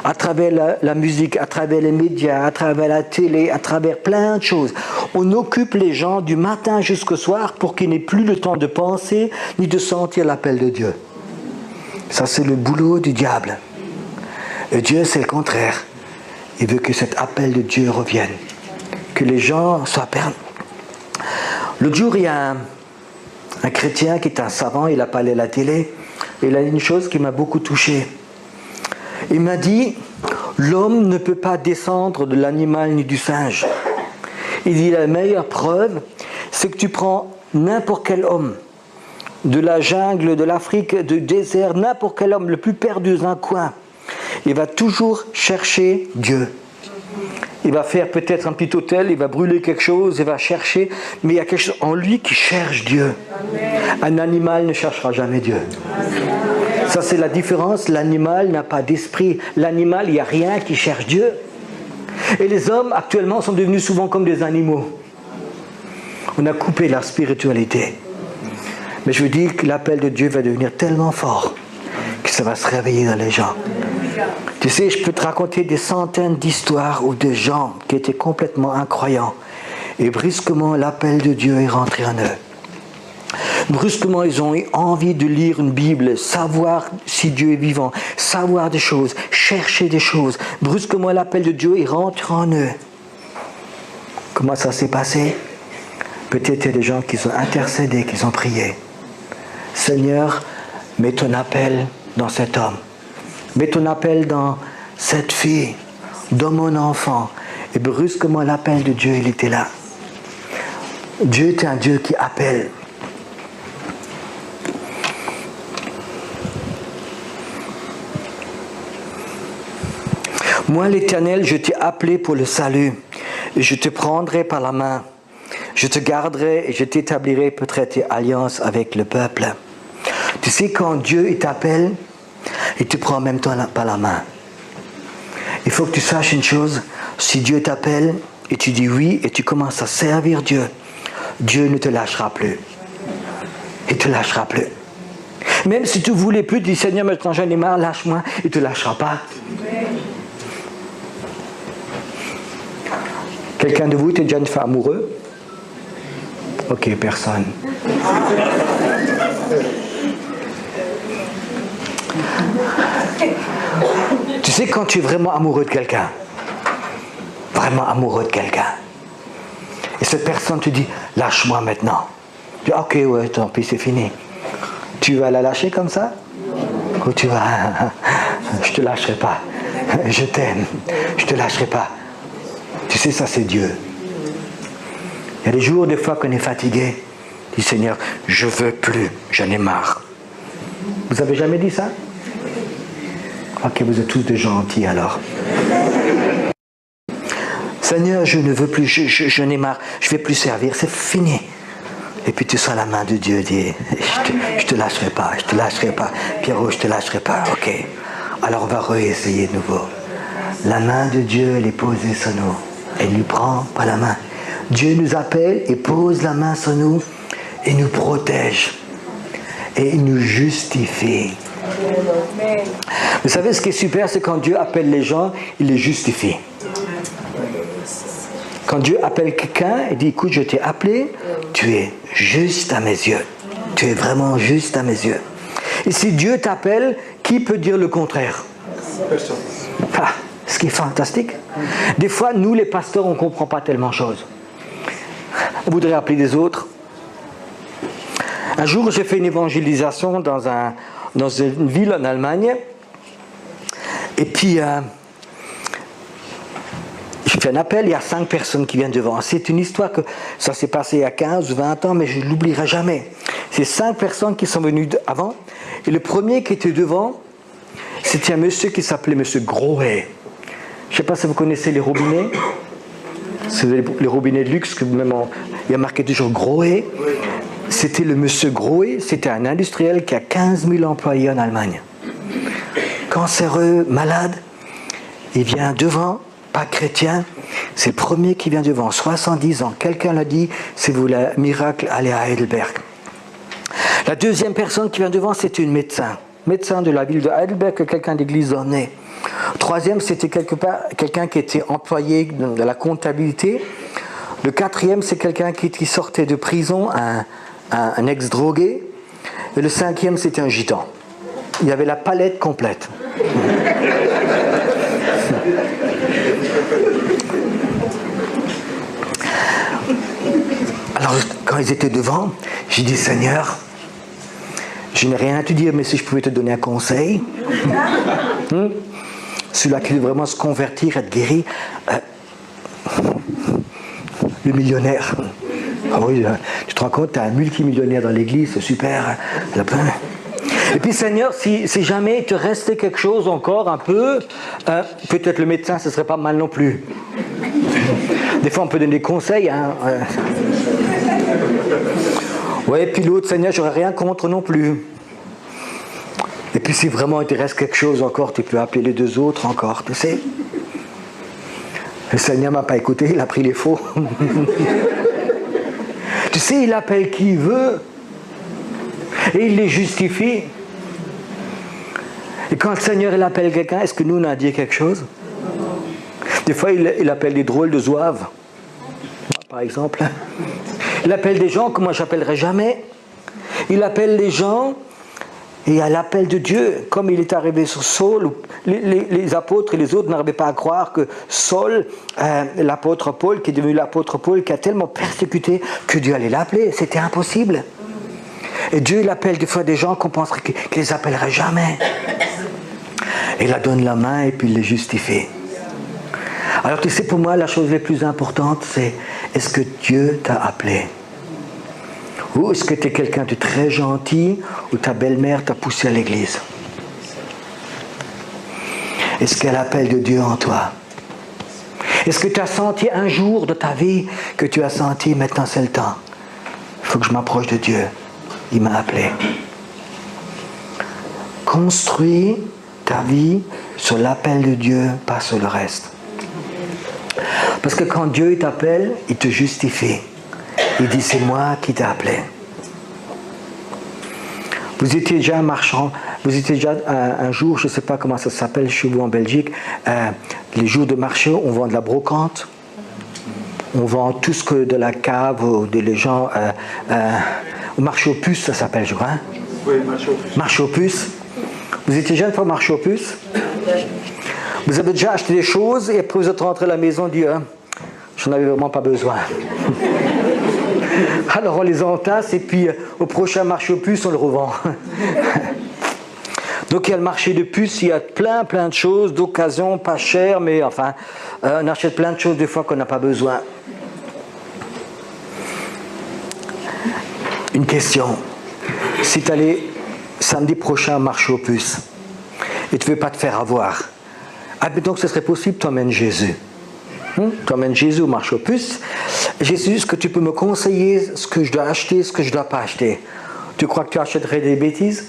À travers la musique, à travers les médias, à travers la télé, à travers plein de choses. On occupe les gens du matin jusqu'au soir pour qu'ils n'aient plus le temps de penser ni de sentir l'appel de Dieu. Ça, c'est le boulot du diable. Et Dieu, c'est le contraire. Il veut que cet appel de Dieu revienne. Que les gens soient perdus. L'autre jour, il y a un chrétien qui est un savant, il a parlé à la télé, et il a dit une chose qui m'a beaucoup touché. Il m'a dit, l'homme ne peut pas descendre de l'animal ni du singe. Il dit, la meilleure preuve, c'est que tu prends n'importe quel homme, de la jungle, de l'Afrique, du désert, n'importe quel homme, le plus perdu dans un coin, il va toujours chercher Dieu. Il va faire peut-être un petit hôtel, il va brûler quelque chose, il va chercher, mais il y a quelque chose en lui qui cherche Dieu. Un animal ne cherchera jamais Dieu. Ça, c'est la différence. L'animal n'a pas d'esprit. L'animal, il n'y a rien qui cherche Dieu. Et les hommes, actuellement, sont devenus souvent comme des animaux. On a coupé leur spiritualité. Mais je vous dis que l'appel de Dieu va devenir tellement fort que ça va se réveiller dans les gens. Tu sais, je peux te raconter des centaines d'histoires où des gens qui étaient complètement incroyants et brusquement l'appel de Dieu est rentré en eux. Brusquement, ils ont eu envie de lire une Bible, savoir si Dieu est vivant, savoir des choses, chercher des choses. Brusquement, l'appel de Dieu est rentré en eux. Comment ça s'est passé? Peut-être il y a des gens qui ont intercédé, qui ont prié. Seigneur, mets ton appel dans cet homme. Mets ton appel dans cette fille, dans mon enfant. Et brusquement, l'appel de Dieu, il était là. Dieu est un Dieu qui appelle. Moi, l'Éternel, je t'ai appelé pour le salut. Et je te prendrai par la main. Je te garderai et je t'établirai peut-être alliance avec le peuple. Tu sais, quand Dieu il t'appelle, il te prend en même temps par la main. Il faut que tu saches une chose. Si Dieu t'appelle et tu dis oui et tu commences à servir Dieu, Dieu ne te lâchera plus. Il ne te lâchera plus. Même si tu ne voulais plus, tu dis Seigneur, maintenant j'en ai marre, lâche-moi, il ne te lâchera pas. Quelqu'un de vous était déjà une fois amoureux? Ok, personne. Tu sais, quand tu es vraiment amoureux de quelqu'un, et cette personne te dit, lâche-moi maintenant. Tu dis, ok, ouais, tant pis, c'est fini. Tu vas la lâcher comme ça? Ou tu vas, je te lâcherai pas. Je t'aime, je te lâcherai pas. Tu sais, ça c'est Dieu. Il y a des jours, des fois qu'on est fatigué, dit Seigneur, je veux plus, j'en ai marre. Vous avez jamais dit ça? Ok, vous êtes tous des gentils alors. Seigneur, je ne veux plus, j'en ai marre, je ne vais plus servir, c'est fini. Et puis tu sens la main de Dieu dire, je te lâcherai pas, je te lâcherai pas. Pierrot, je te lâcherai pas. Ok. Alors on va réessayer de nouveau. La main de Dieu, elle est posée sur nous. Elle ne lui prend pas la main. Dieu nous appelle et pose la main sur nous et nous protège. Et il nous justifie. Vous savez, ce qui est super, c'est quand Dieu appelle les gens, il les justifie. Quand Dieu appelle quelqu'un, il dit, écoute, je t'ai appelé, tu es juste à mes yeux. Tu es vraiment juste à mes yeux. Et si Dieu t'appelle, qui peut dire le contraire? Personne. Ah, ce qui est fantastique. Des fois, nous, les pasteurs, on ne comprend pas tellement de choses. On voudrait appeler des autres. Un jour, j'ai fait une évangélisation dans une ville en Allemagne. Et puis, je fais un appel, il y a 5 personnes qui viennent devant. C'est une histoire que ça s'est passé il y a 15 ou 20 ans, mais je ne l'oublierai jamais. C'est 5 personnes qui sont venues avant. Et le premier qui était devant, c'était un monsieur qui s'appelait monsieur Grohe. Je ne sais pas si vous connaissez les robinets. C'est les robinets de luxe, que même il y a marqué toujours Grohe. C'était le monsieur Grohe, c'était un industriel qui a 15 000 employés en Allemagne. Cancéreux, malade, il vient devant, pas chrétien, c'est le premier qui vient devant, 70 ans. Quelqu'un l'a dit, si vous voulez un miracle, allez à Heidelberg. La deuxième personne qui vient devant, c'était une médecin de la ville de Heidelberg que quelqu'un d'église a emmené. Troisième, c'était quelqu'un qui était employé de la comptabilité. Le quatrième, c'est quelqu'un qui sortait de prison, un ex-drogué. Et le cinquième, c'était un gitan. Il y avait la palette complète. Alors, quand ils étaient devant, j'ai dit, Seigneur, je n'ai rien à te dire, mais si je pouvais te donner un conseil, celui-là qui veut vraiment se convertir, être guéri, le millionnaire. Ah oui, tu te rends compte, tu es un multimillionnaire dans l'église, c'est super. Et puis Seigneur, si jamais il te restait quelque chose encore un peu, peut-être le médecin, ce serait pas mal non plus. Des fois on peut donner des conseils. Hein. Ouais, puis l'autre, Seigneur, j'aurais rien contre non plus. Et puis si vraiment il te reste quelque chose encore, tu peux appeler les 2 autres encore, tu sais. Le Seigneur ne m'a pas écouté, il a pris les faux. Tu sais, il appelle qui il veut. Et il les justifie. Et quand le Seigneur il appelle quelqu'un, est-ce que nous on a dit quelque chose? Des fois, il appelle des drôles de zouaves. Moi, par exemple. Il appelle des gens que moi j'appellerai jamais. Il appelle les gens et à l'appel de Dieu, comme il est arrivé sur Saul, les apôtres et les autres n'arrivaient pas à croire que Saul, l'apôtre Paul, qui est devenu l'apôtre Paul, qui a tellement persécuté que Dieu allait l'appeler. C'était impossible. Et Dieu, il appelle des fois des gens qu'on penserait qu'il les appellerait jamais. Et il leur donne la main et puis il les justifie. Alors tu sais, pour moi, la chose la plus importante, c'est est-ce que Dieu t'a appelé? Ou est-ce que tu es quelqu'un de très gentil ou ta belle-mère t'a poussé à l'église? Est-ce qu'il y a l'appel de Dieu en toi? Est-ce que tu as senti un jour de ta vie que tu as senti maintenant c'est le temps? Il faut que je m'approche de Dieu. Il m'a appelé. Construis ta vie sur l'appel de Dieu, pas sur le reste. Parce que quand Dieu t'appelle, il te justifie. Il dit, c'est moi qui t'ai appelé. Vous étiez déjà un marchand, vous étiez déjà un jour, je ne sais pas comment ça s'appelle chez vous en Belgique, les jours de marché, on vend de la brocante, on vend tout ce que de la cave, ou les gens, au marché aux puces, ça s'appelle, je crois. Hein? Oui, marché aux puces. Marché aux puces. Vous étiez déjà une fois au marché aux puces? Vous avez déjà acheté des choses et après vous êtes rentré à la maison et dit j'en avais vraiment pas besoin. Alors on les entasse et puis au prochain marché aux puces on le revend. Donc il y a le marché de puces, il y a plein de choses d'occasion, pas cher, mais enfin on achète plein de choses des fois qu'on n'a pas besoin. Une question. Si tu allais samedi prochain au marché aux puces et tu ne veux pas te faire avoir, admettons que ce serait possible, tu emmènes Jésus. Tu emmènes Jésus au marché aux puces Jésus, est-ce que tu peux me conseiller ce que je dois acheter, ce que je ne dois pas acheter? Tu crois que tu achèterais des bêtises?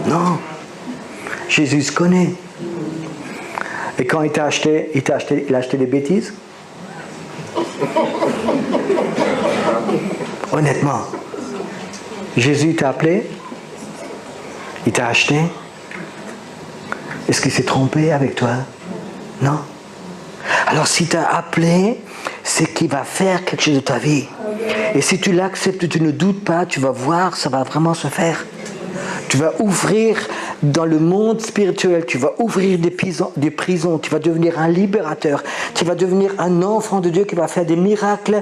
Non. Jésus se connaît. Et quand il a acheté des bêtises? Honnêtement, Jésus t'a appelé? Il t'a acheté? Est-ce qu'il s'est trompé avec toi? Non. Alors si tu as appelé, c'est qu'il va faire quelque chose de ta vie. Et si tu l'acceptes, tu ne doutes pas, tu vas voir, ça va vraiment se faire. Tu vas ouvrir dans le monde spirituel, tu vas ouvrir des prisons, tu vas devenir un libérateur, tu vas devenir un enfant de Dieu qui va faire des miracles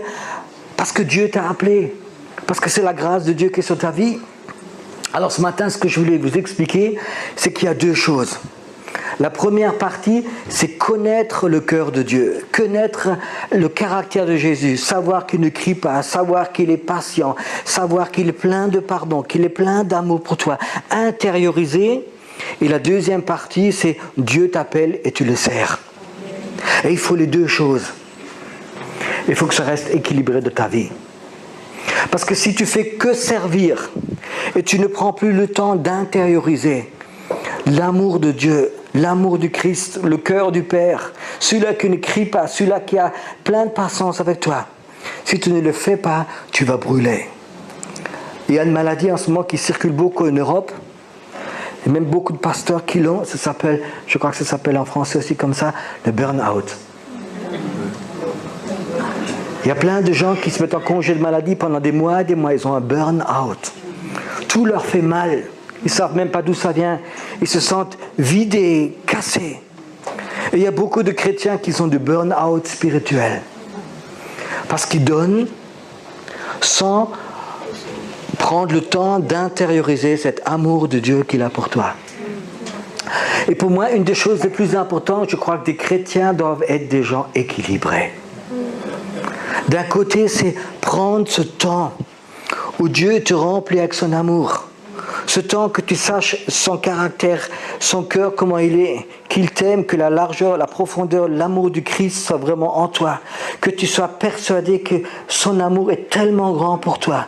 parce que Dieu t'a appelé, parce que c'est la grâce de Dieu qui est sur ta vie. Alors ce matin, ce que je voulais vous expliquer, c'est qu'il y a deux choses. La première partie, c'est connaître le cœur de Dieu, connaître le caractère de Jésus, savoir qu'il ne crie pas, savoir qu'il est patient, savoir qu'il est plein de pardon, qu'il est plein d'amour pour toi, intérioriser. Et la deuxième partie, c'est Dieu t'appelle et tu le sers. Et il faut les deux choses. Il faut que ça reste équilibré de ta vie. Parce que si tu fais que servir et tu ne prends plus le temps d'intérioriser l'amour de Dieu, l'amour du Christ, le cœur du Père, celui-là qui ne crie pas, celui-là qui a plein de patience avec toi. Si tu ne le fais pas, tu vas brûler. Il y a une maladie en ce moment qui circule beaucoup en Europe, et même beaucoup de pasteurs qui l'ont, ça s'appelle, je crois que ça s'appelle en français aussi comme ça, le burn-out. Il y a plein de gens qui se mettent en congé de maladie pendant des mois, ils ont un burn-out. Tout leur fait mal. Ils ne savent même pas d'où ça vient. Ils se sentent vidés, cassés. Et il y a beaucoup de chrétiens qui sont du burn-out spirituel. Parce qu'ils donnent sans prendre le temps d'intérioriser cet amour de Dieu qu'il a pour toi. Et pour moi, une des choses les plus importantes, je crois que des chrétiens doivent être des gens équilibrés. D'un côté, c'est prendre ce temps où Dieu te remplit avec son amour. Ce temps que tu saches son caractère, son cœur, comment il est, qu'il t'aime, que la largeur, la profondeur, l'amour du Christ soit vraiment en toi. Que tu sois persuadé que son amour est tellement grand pour toi.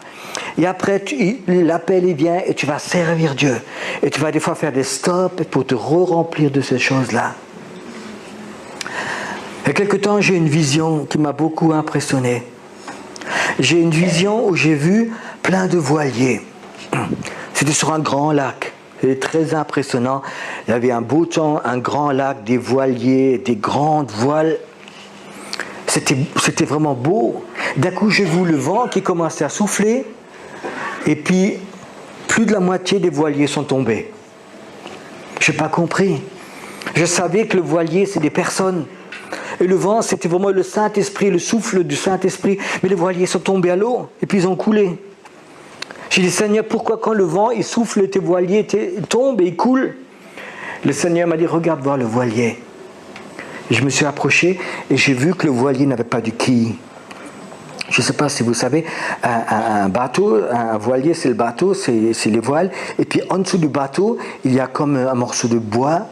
Et après, l'appel il vient et tu vas servir Dieu. Et tu vas des fois faire des stops pour te re-remplir de ces choses-là. Il y a quelque temps, j'ai une vision qui m'a beaucoup impressionné. J'ai une vision où j'ai vu plein de voiliers. C'était sur un grand lac. C'était très impressionnant. Il y avait un beau temps, un grand lac, des voiliers, des grandes voiles. C'était vraiment beau. D'un coup, j'ai vu le vent qui commençait à souffler. Et puis, plus de la moitié des voiliers sont tombés. Je n'ai pas compris. Je savais que le voilier, c'est des personnes. Et le vent, c'était vraiment le Saint-Esprit, le souffle du Saint-Esprit. Mais les voiliers sont tombés à l'eau et puis ils ont coulé. J'ai dit, Seigneur, pourquoi quand le vent, il souffle, tes voiliers tombent et ils coulent? Le Seigneur m'a dit, regarde voir le voilier. Et je me suis approché et j'ai vu que le voilier n'avait pas de quille. Je ne sais pas si vous savez, un bateau, un voilier, c'est le bateau, c'est les voiles. Et puis en dessous du bateau, il y a comme un morceau de bois,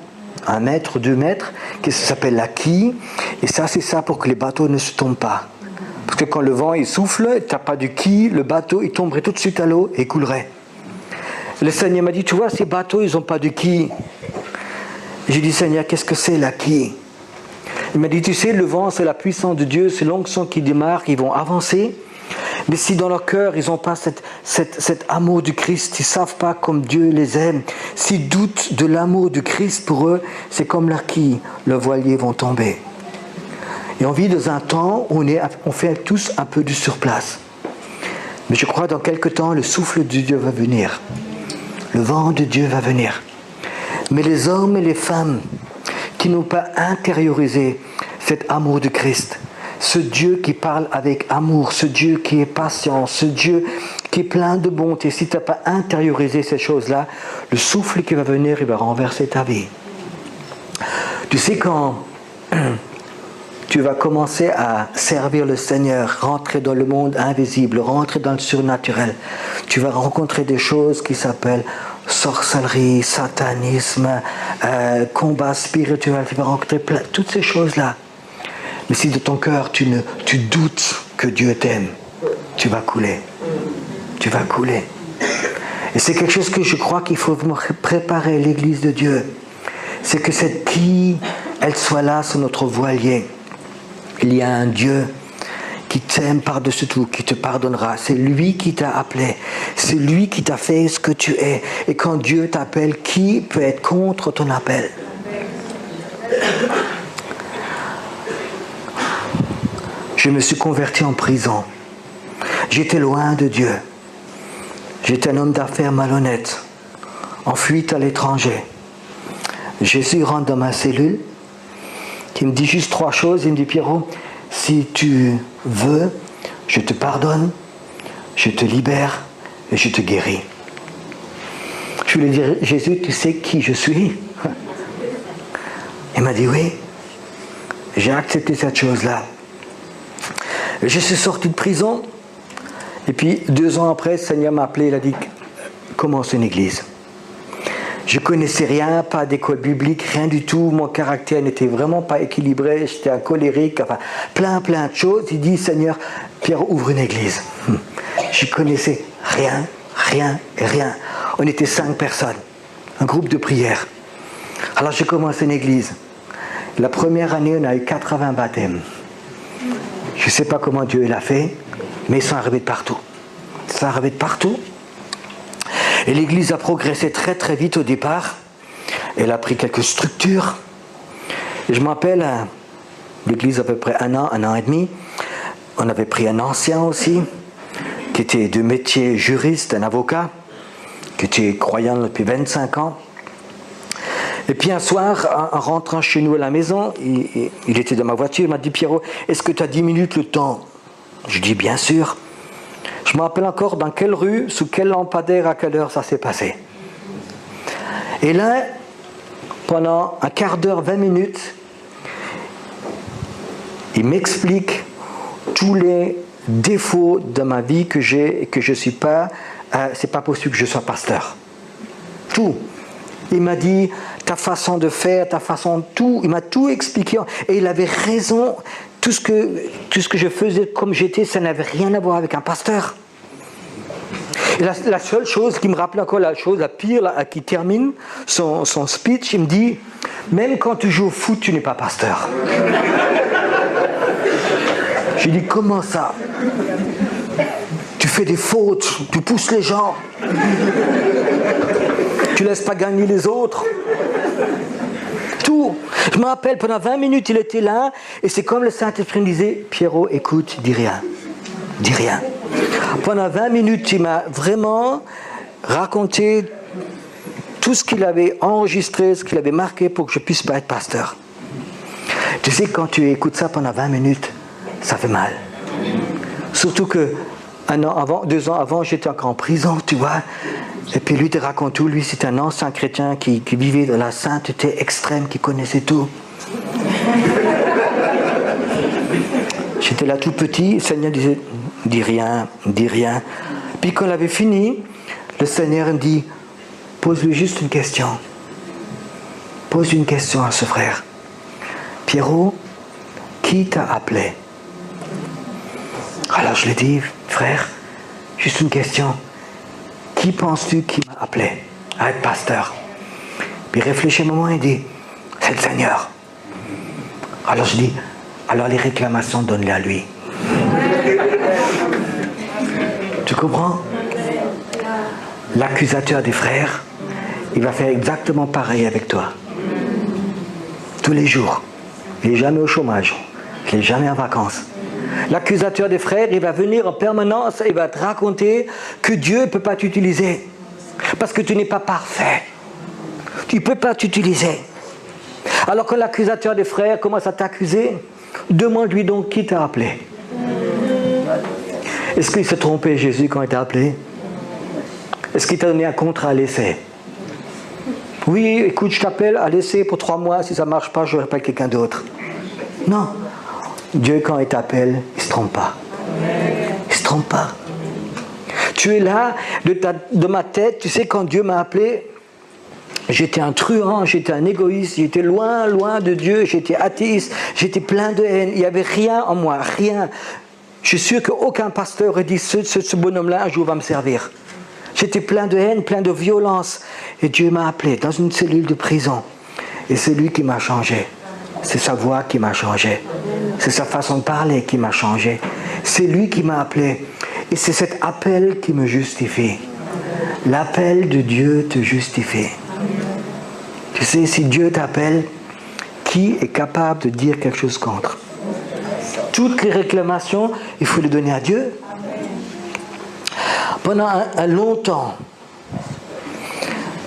1 mètre, 2 mètres, qui s'appelle la quille. Et ça, c'est ça pour que les bateaux ne se tombent pas. Parce que quand le vent il souffle, tu n'as pas de quille, le bateau il tomberait tout de suite à l'eau et coulerait. Le Seigneur m'a dit, tu vois, ces bateaux, ils n'ont pas de quille. J'ai dit, Seigneur, qu'est-ce que c'est la quille? Il m'a dit, tu sais, le vent, c'est la puissance de Dieu, c'est l'onction qui démarre, ils vont avancer. Mais si dans leur cœur, ils n'ont pas cet amour du Christ, ils ne savent pas comme Dieu les aime, s'ils doutent de l'amour du Christ pour eux, c'est comme la quille, le voilier vont tomber. Et on vit dans un temps où on fait tous un peu du surplace. Mais je crois dans quelque temps, le souffle de Dieu va venir. Le vent de Dieu va venir. Mais les hommes et les femmes qui n'ont pas intériorisé cet amour de Christ, ce Dieu qui parle avec amour, ce Dieu qui est patient, ce Dieu qui est plein de bonté, si tu n'as pas intériorisé ces choses-là, le souffle qui va venir, il va renverser ta vie. Tu sais, quand tu vas commencer à servir le Seigneur, rentrer dans le monde invisible, rentrer dans le surnaturel, tu vas rencontrer des choses qui s'appellent sorcellerie, satanisme, combat spirituel, tu vas rencontrer toutes ces choses-là. Mais si de ton cœur tu doutes que Dieu t'aime, tu vas couler. Tu vas couler. Et c'est quelque chose que je crois qu'il faut préparer l'Église de Dieu. C'est que cette vie, elle soit là sur notre voilier. Il y a un Dieu qui t'aime par-dessus tout, qui te pardonnera. C'est lui qui t'a appelé. C'est lui qui t'a fait ce que tu es. Et quand Dieu t'appelle, qui peut être contre ton appel? Je me suis converti en prison. J'étais loin de Dieu. J'étais un homme d'affaires malhonnête, en fuite à l'étranger. Jésus rentre dans ma cellule, qui me dit juste 3 choses. Il me dit, Pierrot, si tu veux, je te pardonne, je te libère et je te guéris. Je lui ai dit, Jésus, tu sais qui je suis? Il m'a dit, oui. J'ai accepté cette chose-là. Je suis sorti de prison. Et puis, 2 ans après, le Seigneur m'a appelé, il a dit, commence une église. Je ne connaissais rien, pas d'école biblique, rien du tout. Mon caractère n'était vraiment pas équilibré, j'étais un colérique, enfin, plein de choses. Il dit, Seigneur, Pierre, ouvre une église. Je ne connaissais rien. On était 5 personnes, un groupe de prière. Alors j'ai commencé une église. La première année, on a eu 80 baptêmes. Je ne sais pas comment Dieu l'a fait, mais ils sont arrivés de partout. Et l'église a progressé très vite au départ. Elle a pris quelques structures. Et je me rappelle, l'église à peu près un an et demi. On avait pris un ancien aussi, qui était de métier juriste, un avocat, qui était croyant depuis 25 ans. Et puis un soir, en rentrant chez nous à la maison, il était dans ma voiture, il m'a dit, Pierrot, est-ce que tu as 10 minutes le temps? Je dis, bien sûr. Je me rappelle encore dans quelle rue, sous quel lampadaire, à quelle heure ça s'est passé. Et là, pendant un quart d'heure, 20 minutes, il m'explique tous les défauts de ma vie que j'ai et que je ne suis pas, c'est pas possible que je sois pasteur. Tout. Il m'a dit, ta façon de faire, ta façon de tout, il m'a tout expliqué. Et il avait raison, tout ce que je faisais comme j'étais, ça n'avait rien à voir avec un pasteur. Et la seule chose qui me rappelle encore, la pire, là, qui termine son speech, il me dit, même quand tu joues au foot, tu n'es pas pasteur. J'ai dit, comment ça? Tu fais des fautes, tu pousses les gens. Tu ne laisses pas gagner les autres. Tout. Je me rappelle, pendant 20 minutes, il était là, et c'est comme le Saint-Esprit me disait, Pierrot, écoute, dis rien. Dis rien. Pendant 20 minutes, il m'a vraiment raconté tout ce qu'il avait enregistré, ce qu'il avait marqué pour que je puisse pas être pasteur. Tu sais, quand tu écoutes ça pendant 20 minutes, ça fait mal. Surtout que 2 ans avant, j'étais encore en prison, tu vois. Et puis lui te raconte tout. Lui, c'est un ancien chrétien qui vivait dans la sainteté extrême, qui connaissait tout. J'étais là tout petit, le Seigneur disait, dis rien. Puis quand il avait fini, le Seigneur me dit, pose-lui juste une question. Pose une question à ce frère. Pierrot, qui t'a appelé? Alors je lui ai dit, frère, juste une question. Qui penses-tu qui m'a appelé à être pasteur? Puis il réfléchit un moment et il dit, c'est le Seigneur. Alors je dis, alors les réclamations, donne-les à lui. Tu comprends? L'accusateur des frères, il va faire exactement pareil avec toi. Tous les jours. Il n'est jamais au chômage. Il n'est jamais en vacances. L'accusateur des frères, il va venir en permanence et il va te raconter que Dieu ne peut pas t'utiliser. Parce que tu n'es pas parfait. Tu ne peux pas t'utiliser. Alors que l'accusateur des frères commence à t'accuser, demande-lui donc qui t'a appelé. Est-ce qu'il s'est trompé, Jésus, quand il t'a appelé? Est-ce qu'il t'a donné un contrat à l'essai? Oui, écoute, je t'appelle à l'essai pour 3 mois, si ça ne marche pas, je rappelle quelqu'un d'autre. Non. Dieu, quand il t'appelle, il ne se trompe pas. Il ne se trompe pas. Tu es là, de ma tête, tu sais, quand Dieu m'a appelé, J'étais un truand, j'étais un égoïste, j'étais loin, loin de Dieu, j'étais athéiste, j'étais plein de haine. Il n'y avait rien en moi, rien. Je suis sûr qu'aucun pasteur aurait dit ce bonhomme-là un jour va me servir. J'étais plein de haine, plein de violence. Et Dieu m'a appelé dans une cellule de prison. Et c'est lui qui m'a changé. C'est sa voix qui m'a changé. C'est sa façon de parler qui m'a changé. C'est lui qui m'a appelé. Et c'est cet appel qui me justifie. L'appel de Dieu te justifie. Tu sais, si Dieu t'appelle, qui est capable de dire quelque chose contre? Toutes les réclamations, il faut les donner à Dieu. Pendant un longtemps,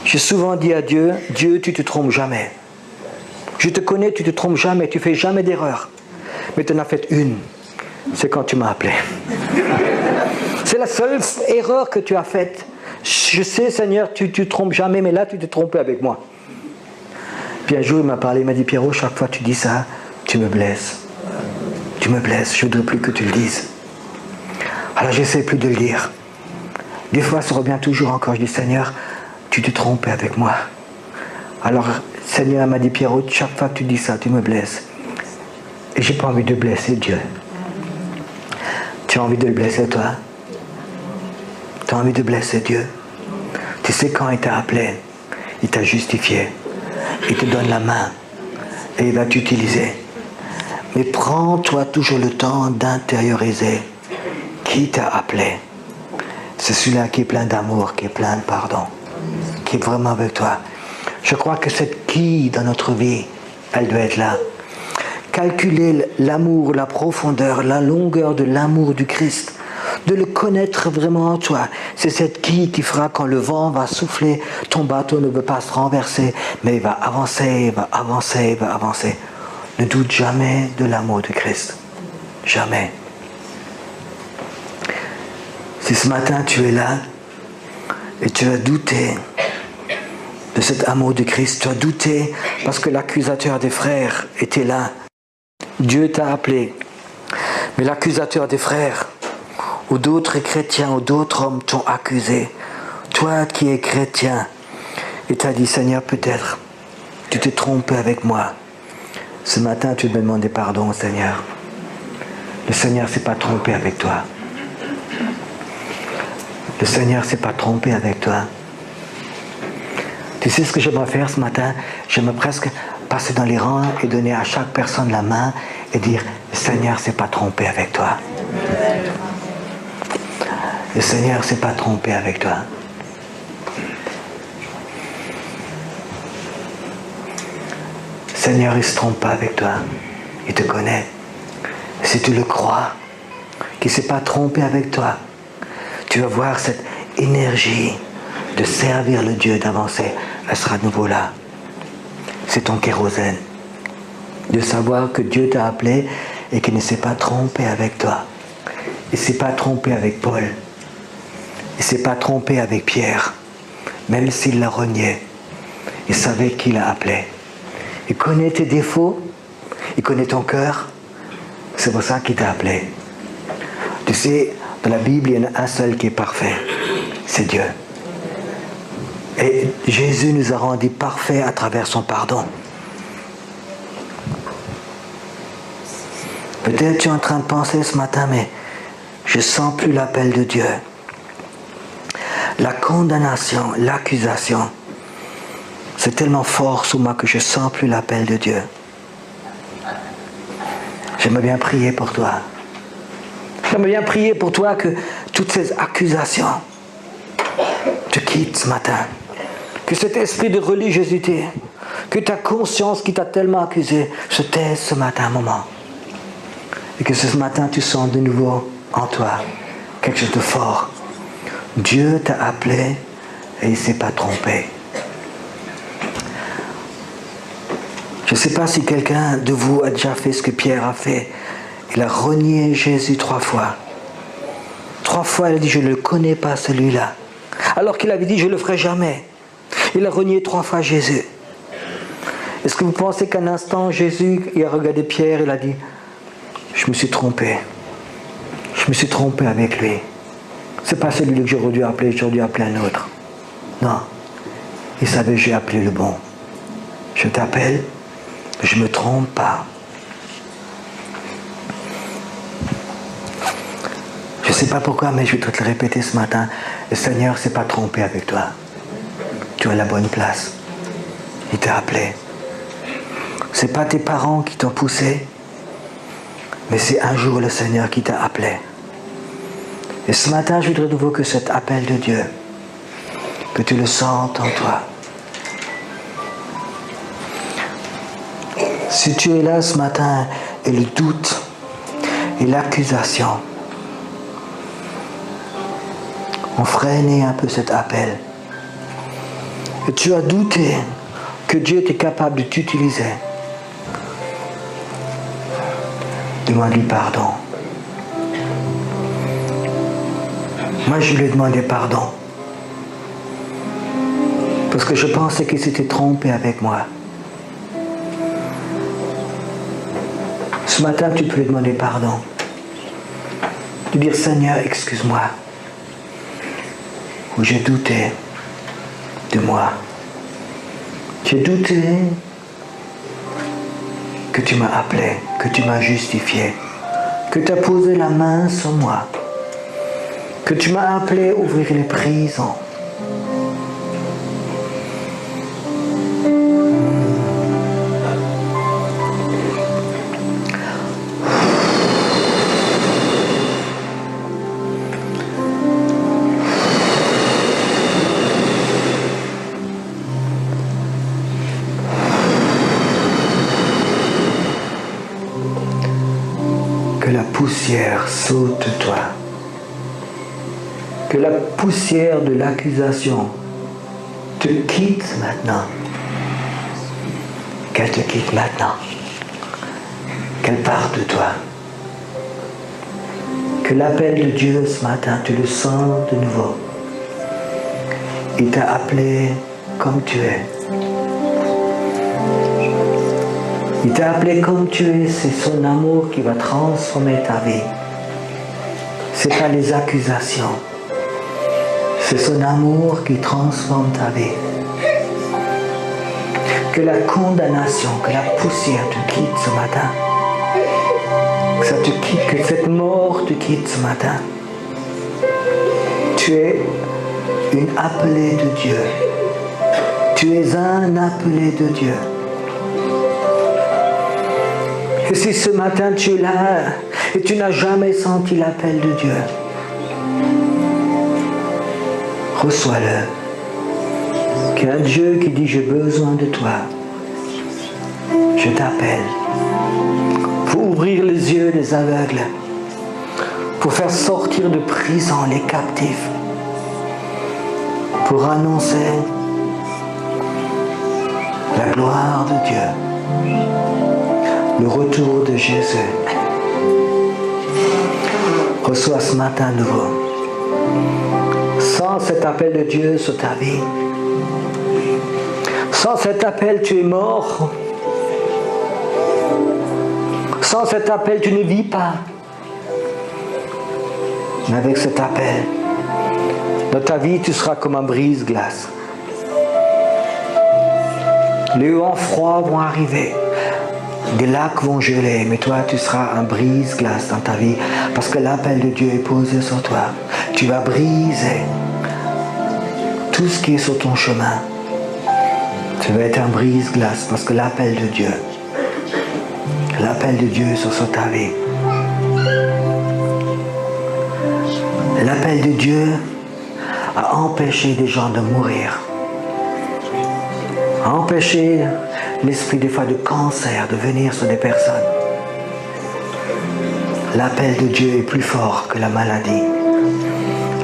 j'ai souvent dit à Dieu, Dieu, tu ne te trompes jamais. Je te connais, tu ne te trompes jamais, tu ne fais jamais d'erreur. Mais tu en as fait une, c'est quand tu m'as appelé. C'est la seule erreur que tu as faite. Je sais, Seigneur, tu ne te trompes jamais, mais là, tu t'es trompé avec moi. Puis un jour, il m'a parlé, il m'a dit, Pierrot, chaque fois que tu dis ça, tu me blesses. Tu me blesses, je ne voudrais plus que tu le dises. Alors, j'essaie plus de le dire. Des fois, ça revient toujours encore. Je dis, Seigneur, tu t'es trompé avec moi. Alors, Seigneur m'a dit, Pierrot, chaque fois que tu dis ça, tu me blesses. Et j'ai pas envie de blesser Dieu. Tu as envie de le blesser, toi? Tu as envie de blesser Dieu? Tu sais, quand il t'a appelé, il t'a justifié. Il te donne la main. Et il va t'utiliser. Mais prends-toi toujours le temps d'intérioriser qui t'a appelé. C'est celui-là qui est plein d'amour, qui est plein de pardon, qui est vraiment avec toi. Je crois que cette qui dans notre vie, elle doit être là. Calculer l'amour, la profondeur, la longueur de l'amour du Christ, de le connaître vraiment en toi. C'est cette qui fera quand le vent va souffler, ton bateau ne veut pas se renverser, mais il va avancer, il va avancer, il va avancer. Ne doute jamais de l'amour de Christ. Jamais. Si ce matin tu es là et tu as douté de cet amour de Christ, tu as douté parce que l'accusateur des frères était là. Dieu t'a appelé. Mais l'accusateur des frères ou d'autres chrétiens ou d'autres hommes t'ont accusé. Toi qui es chrétien et tu as dit Seigneur, peut-être tu t'es trompé avec moi. Ce matin, tu me demandais pardon, Seigneur. Le Seigneur ne s'est pas trompé avec toi. Le Seigneur ne s'est pas trompé avec toi. Tu sais ce que j'aimerais faire ce matin? J'aimerais presque passer dans les rangs et donner à chaque personne la main et dire, le Seigneur ne s'est pas trompé avec toi. Le Seigneur ne s'est pas trompé avec toi. Le Seigneur, il ne se trompe pas avec toi. Il te connaît. Si tu le crois, qu'il ne s'est pas trompé avec toi, tu vas voir cette énergie de servir le Dieu, d'avancer. Elle sera de nouveau là. C'est ton kérosène. De savoir que Dieu t'a appelé et qu'il ne s'est pas trompé avec toi. Il ne s'est pas trompé avec Paul. Il ne s'est pas trompé avec Pierre. Même s'il l'a renié. Il savait qui l'a appelé. Il connaît tes défauts. Il connaît ton cœur. C'est pour ça qu'il t'a appelé. Tu sais, dans la Bible, il y en a un seul qui est parfait. C'est Dieu. Et Jésus nous a rendus parfaits à travers son pardon. Peut-être tu es en train de penser ce matin, mais je ne sens plus l'appel de Dieu. La condamnation, l'accusation, c'est tellement fort sous moi que je ne sens plus l'appel de Dieu. J'aimerais bien prier pour toi. J'aimerais bien prier pour toi que toutes ces accusations te quittent ce matin. Que cet esprit de religiosité, que ta conscience qui t'a tellement accusé se taise ce matin un moment. Et que ce matin tu sens de nouveau en toi quelque chose de fort. Dieu t'a appelé et il ne s'est pas trompé. Je ne sais pas si quelqu'un de vous a déjà fait ce que Pierre a fait. Il a renié Jésus 3 fois. 3 fois, il a dit, je ne le connais pas celui-là. Alors qu'il avait dit, je ne le ferai jamais. Il a renié 3 fois Jésus. Est-ce que vous pensez qu'un instant, Jésus, il a regardé Pierre, il a dit, je me suis trompé. Je me suis trompé avec lui. Ce n'est pas celui que j'aurais dû appeler un autre. Non. il savait j'ai appelé le bon. Je t'appelle, je ne me trompe pas. Je ne sais pas pourquoi, mais je vais te le répéter ce matin. Le Seigneur ne s'est pas trompé avec toi. Tu as la bonne place. Il t'a appelé. Ce n'est pas tes parents qui t'ont poussé, mais c'est un jour le Seigneur qui t'a appelé. Et ce matin, je voudrais de nouveau que cet appel de Dieu, que tu le sentes en toi. Si tu es là ce matin et le doute et l'accusation ont freiné un peu cet appel, et tu as douté que Dieu était capable de t'utiliser, demande-lui pardon. Moi, je lui ai demandé pardon. Parce que je pensais qu'il s'était trompé avec moi. Ce matin, tu peux lui demander pardon. De dire, Seigneur, excuse-moi. Ou j'ai douté de moi. J'ai douté que tu m'as appelé, que tu m'as justifié, que tu as posé la main sur moi, que tu m'as appelé à ouvrir les prisons. Que la poussière saute de toi. Que la poussière de l'accusation te quitte maintenant. Qu'elle te quitte maintenant. Qu'elle parte de toi. Que l'appel de Dieu ce matin, tu le sens de nouveau. Il t'a appelé comme tu es. Il t'a appelé comme tu es, c'est son amour qui va transformer ta vie. C'est pas les accusations. C'est son amour qui transforme ta vie. Que la condamnation, que la poussière te quitte ce matin. Que ça te quitte, que cette mort te quitte ce matin. Tu es une appelée de Dieu. Tu es un appelé de Dieu. Et si ce matin tu es là et tu n'as jamais senti l'appel de Dieu, reçois-le. Qu'il y a un Dieu qui dit j'ai besoin de toi. Je t'appelle. Pour ouvrir les yeux des aveugles. Pour faire sortir de prison les captifs. Pour annoncer la gloire de Dieu. Le retour de Jésus. Reçois ce matin nouveau. Sans cet appel de Dieu sur ta vie, sans cet appel tu es mort. Sans cet appel tu ne vis pas. Mais avec cet appel, dans ta vie tu seras comme un brise-glace. Les vents froids vont arriver. Des lacs vont geler, mais toi tu seras un brise-glace dans ta vie parce que l'appel de Dieu est posé sur toi. Tu vas briser tout ce qui est sur ton chemin. Tu vas être un brise-glace parce que l'appel de Dieu est sur ta vie. L'appel de Dieu a empêché des gens de mourir, a empêché l'esprit des fois de cancer de venir sur des personnes. L'appel de Dieu est plus fort que la maladie.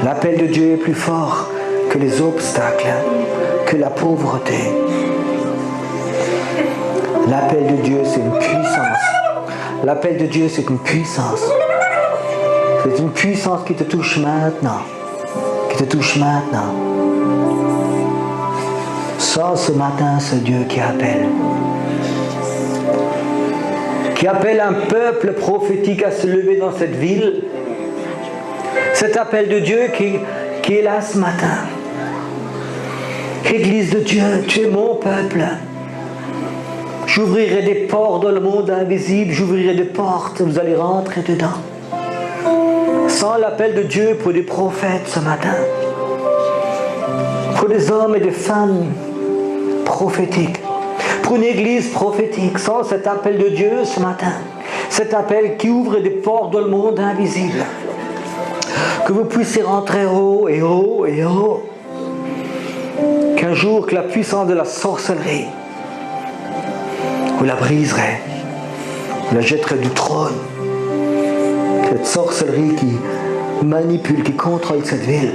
L'appel de Dieu est plus fort que les obstacles, que la pauvreté. L'appel de Dieu, c'est une puissance. L'appel de Dieu, c'est une puissance. C'est une puissance qui te touche maintenant. Qui te touche maintenant. Sors ce matin ce Dieu qui appelle. Qui appelle un peuple prophétique à se lever dans cette ville. Cet appel de Dieu qui est là ce matin. Église de Dieu, tu es mon peuple. J'ouvrirai des portes dans le monde invisible, j'ouvrirai des portes, vous allez rentrer dedans. Sans l'appel de Dieu pour des prophètes ce matin, pour des hommes et des femmes prophétiques, pour une église prophétique, sans cet appel de Dieu ce matin, cet appel qui ouvre des portes dans le monde invisible, que vous puissiez rentrer haut et haut et haut, qu'un jour que la puissance de la sorcellerie, vous la briserez, vous la jetterez du trône, cette sorcellerie qui manipule, qui contrôle cette ville.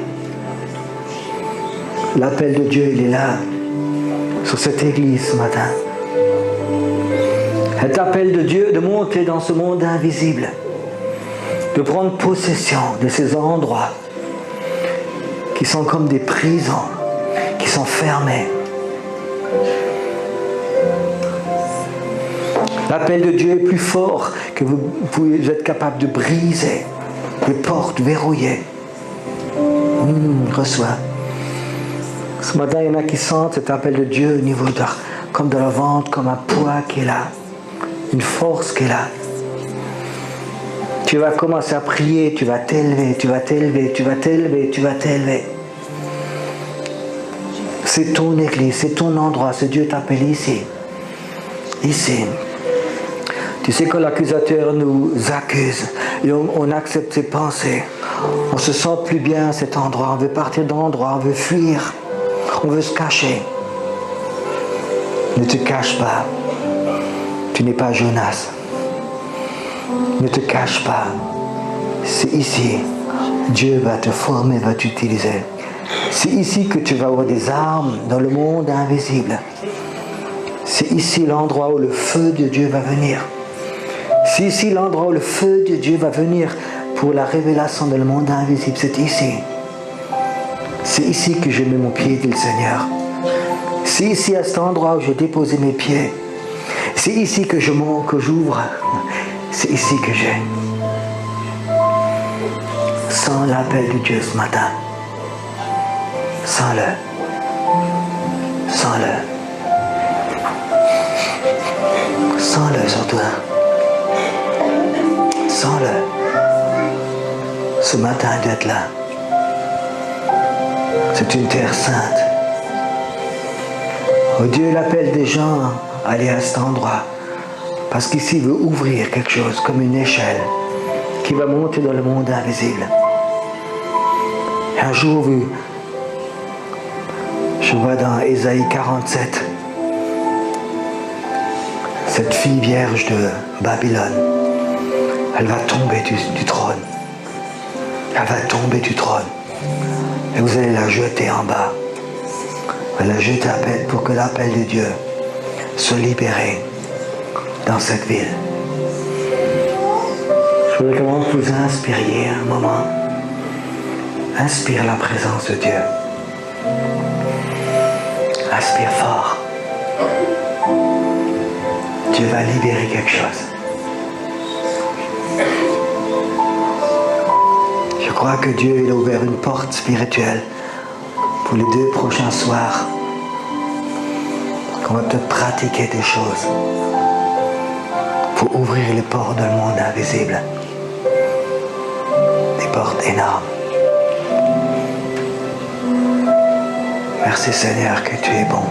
L'appel de Dieu, il est là, sur cette église ce matin. Cet appel de Dieu de monter dans ce monde invisible, de prendre possession de ces endroits qui sont comme des prisons, qui sont fermés. L'appel de Dieu est plus fort que vous êtes capable de briser les portes verrouillées. Reçois. Ce matin, il y en a qui sentent cet appel de Dieu au niveau comme de la ventre, comme un poids qui est là, une force qui est là. Tu vas commencer à prier, tu vas t'élever, tu vas t'élever, tu vas t'élever, tu vas t'élever. C'est ton église, c'est ton endroit, ce Dieu t'appelle ici. Ici. Tu sais, quand l'accusateur nous accuse et on accepte ses pensées, on se sent plus bien à cet endroit, on veut partir de l'endroit, on veut fuir, on veut se cacher. Ne te cache pas, tu n'es pas Jonas. Ne te cache pas, c'est ici, Dieu va te former, va t'utiliser. C'est ici que tu vas avoir des armes dans le monde invisible. C'est ici l'endroit où le feu de Dieu va venir. C'est ici l'endroit où le feu de Dieu va venir pour la révélation dans le monde invisible. C'est ici. C'est ici que je mets mon pied, dit le Seigneur. C'est ici, à cet endroit où j'ai déposé mes pieds. C'est ici que je monte, que j'ouvre. C'est ici que j'ai. Sans l'appel de Dieu ce matin. Sans-le. Sans-le. Sans-le sur toi. Sans-le. Ce matin d'être là. C'est une terre sainte. Oh, Dieu l'appelle des gens à aller à cet endroit. Parce qu'ici il veut ouvrir quelque chose comme une échelle qui va monter dans le monde invisible. Un jour, je vois dans Ésaïe 47, cette fille vierge de Babylone, elle va tomber du trône. Elle va tomber du trône. Et vous allez la jeter en bas. Vous allez la jeter à peine pour que l'appel de Dieu soit libéré dans cette ville. Je voudrais que vous inspiriez un moment. Inspire la présence de Dieu. Inspire fort. Dieu va libérer quelque chose. Je crois que Dieu il a ouvert une porte spirituelle pour les 2 prochains soirs. Qu'on va peut-être pratiquer des choses pour ouvrir les portes dans le monde invisible. Des portes énormes. Merci Seigneur que tu es bon,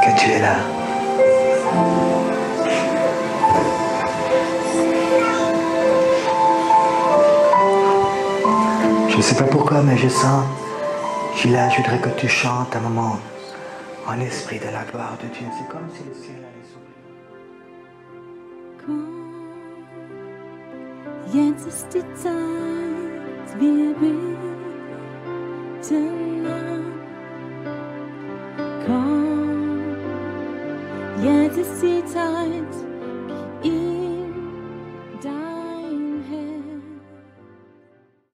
que tu es là. Je ne sais pas pourquoi, mais je sens, Gila, je voudrais que tu chantes un moment en esprit de la gloire de Dieu. C'est comme si le ciel allait s'ouvrir. Komm, jetzt ist die Zeit, wir beten an. Komm, jetzt ist die Zeit, gib ihm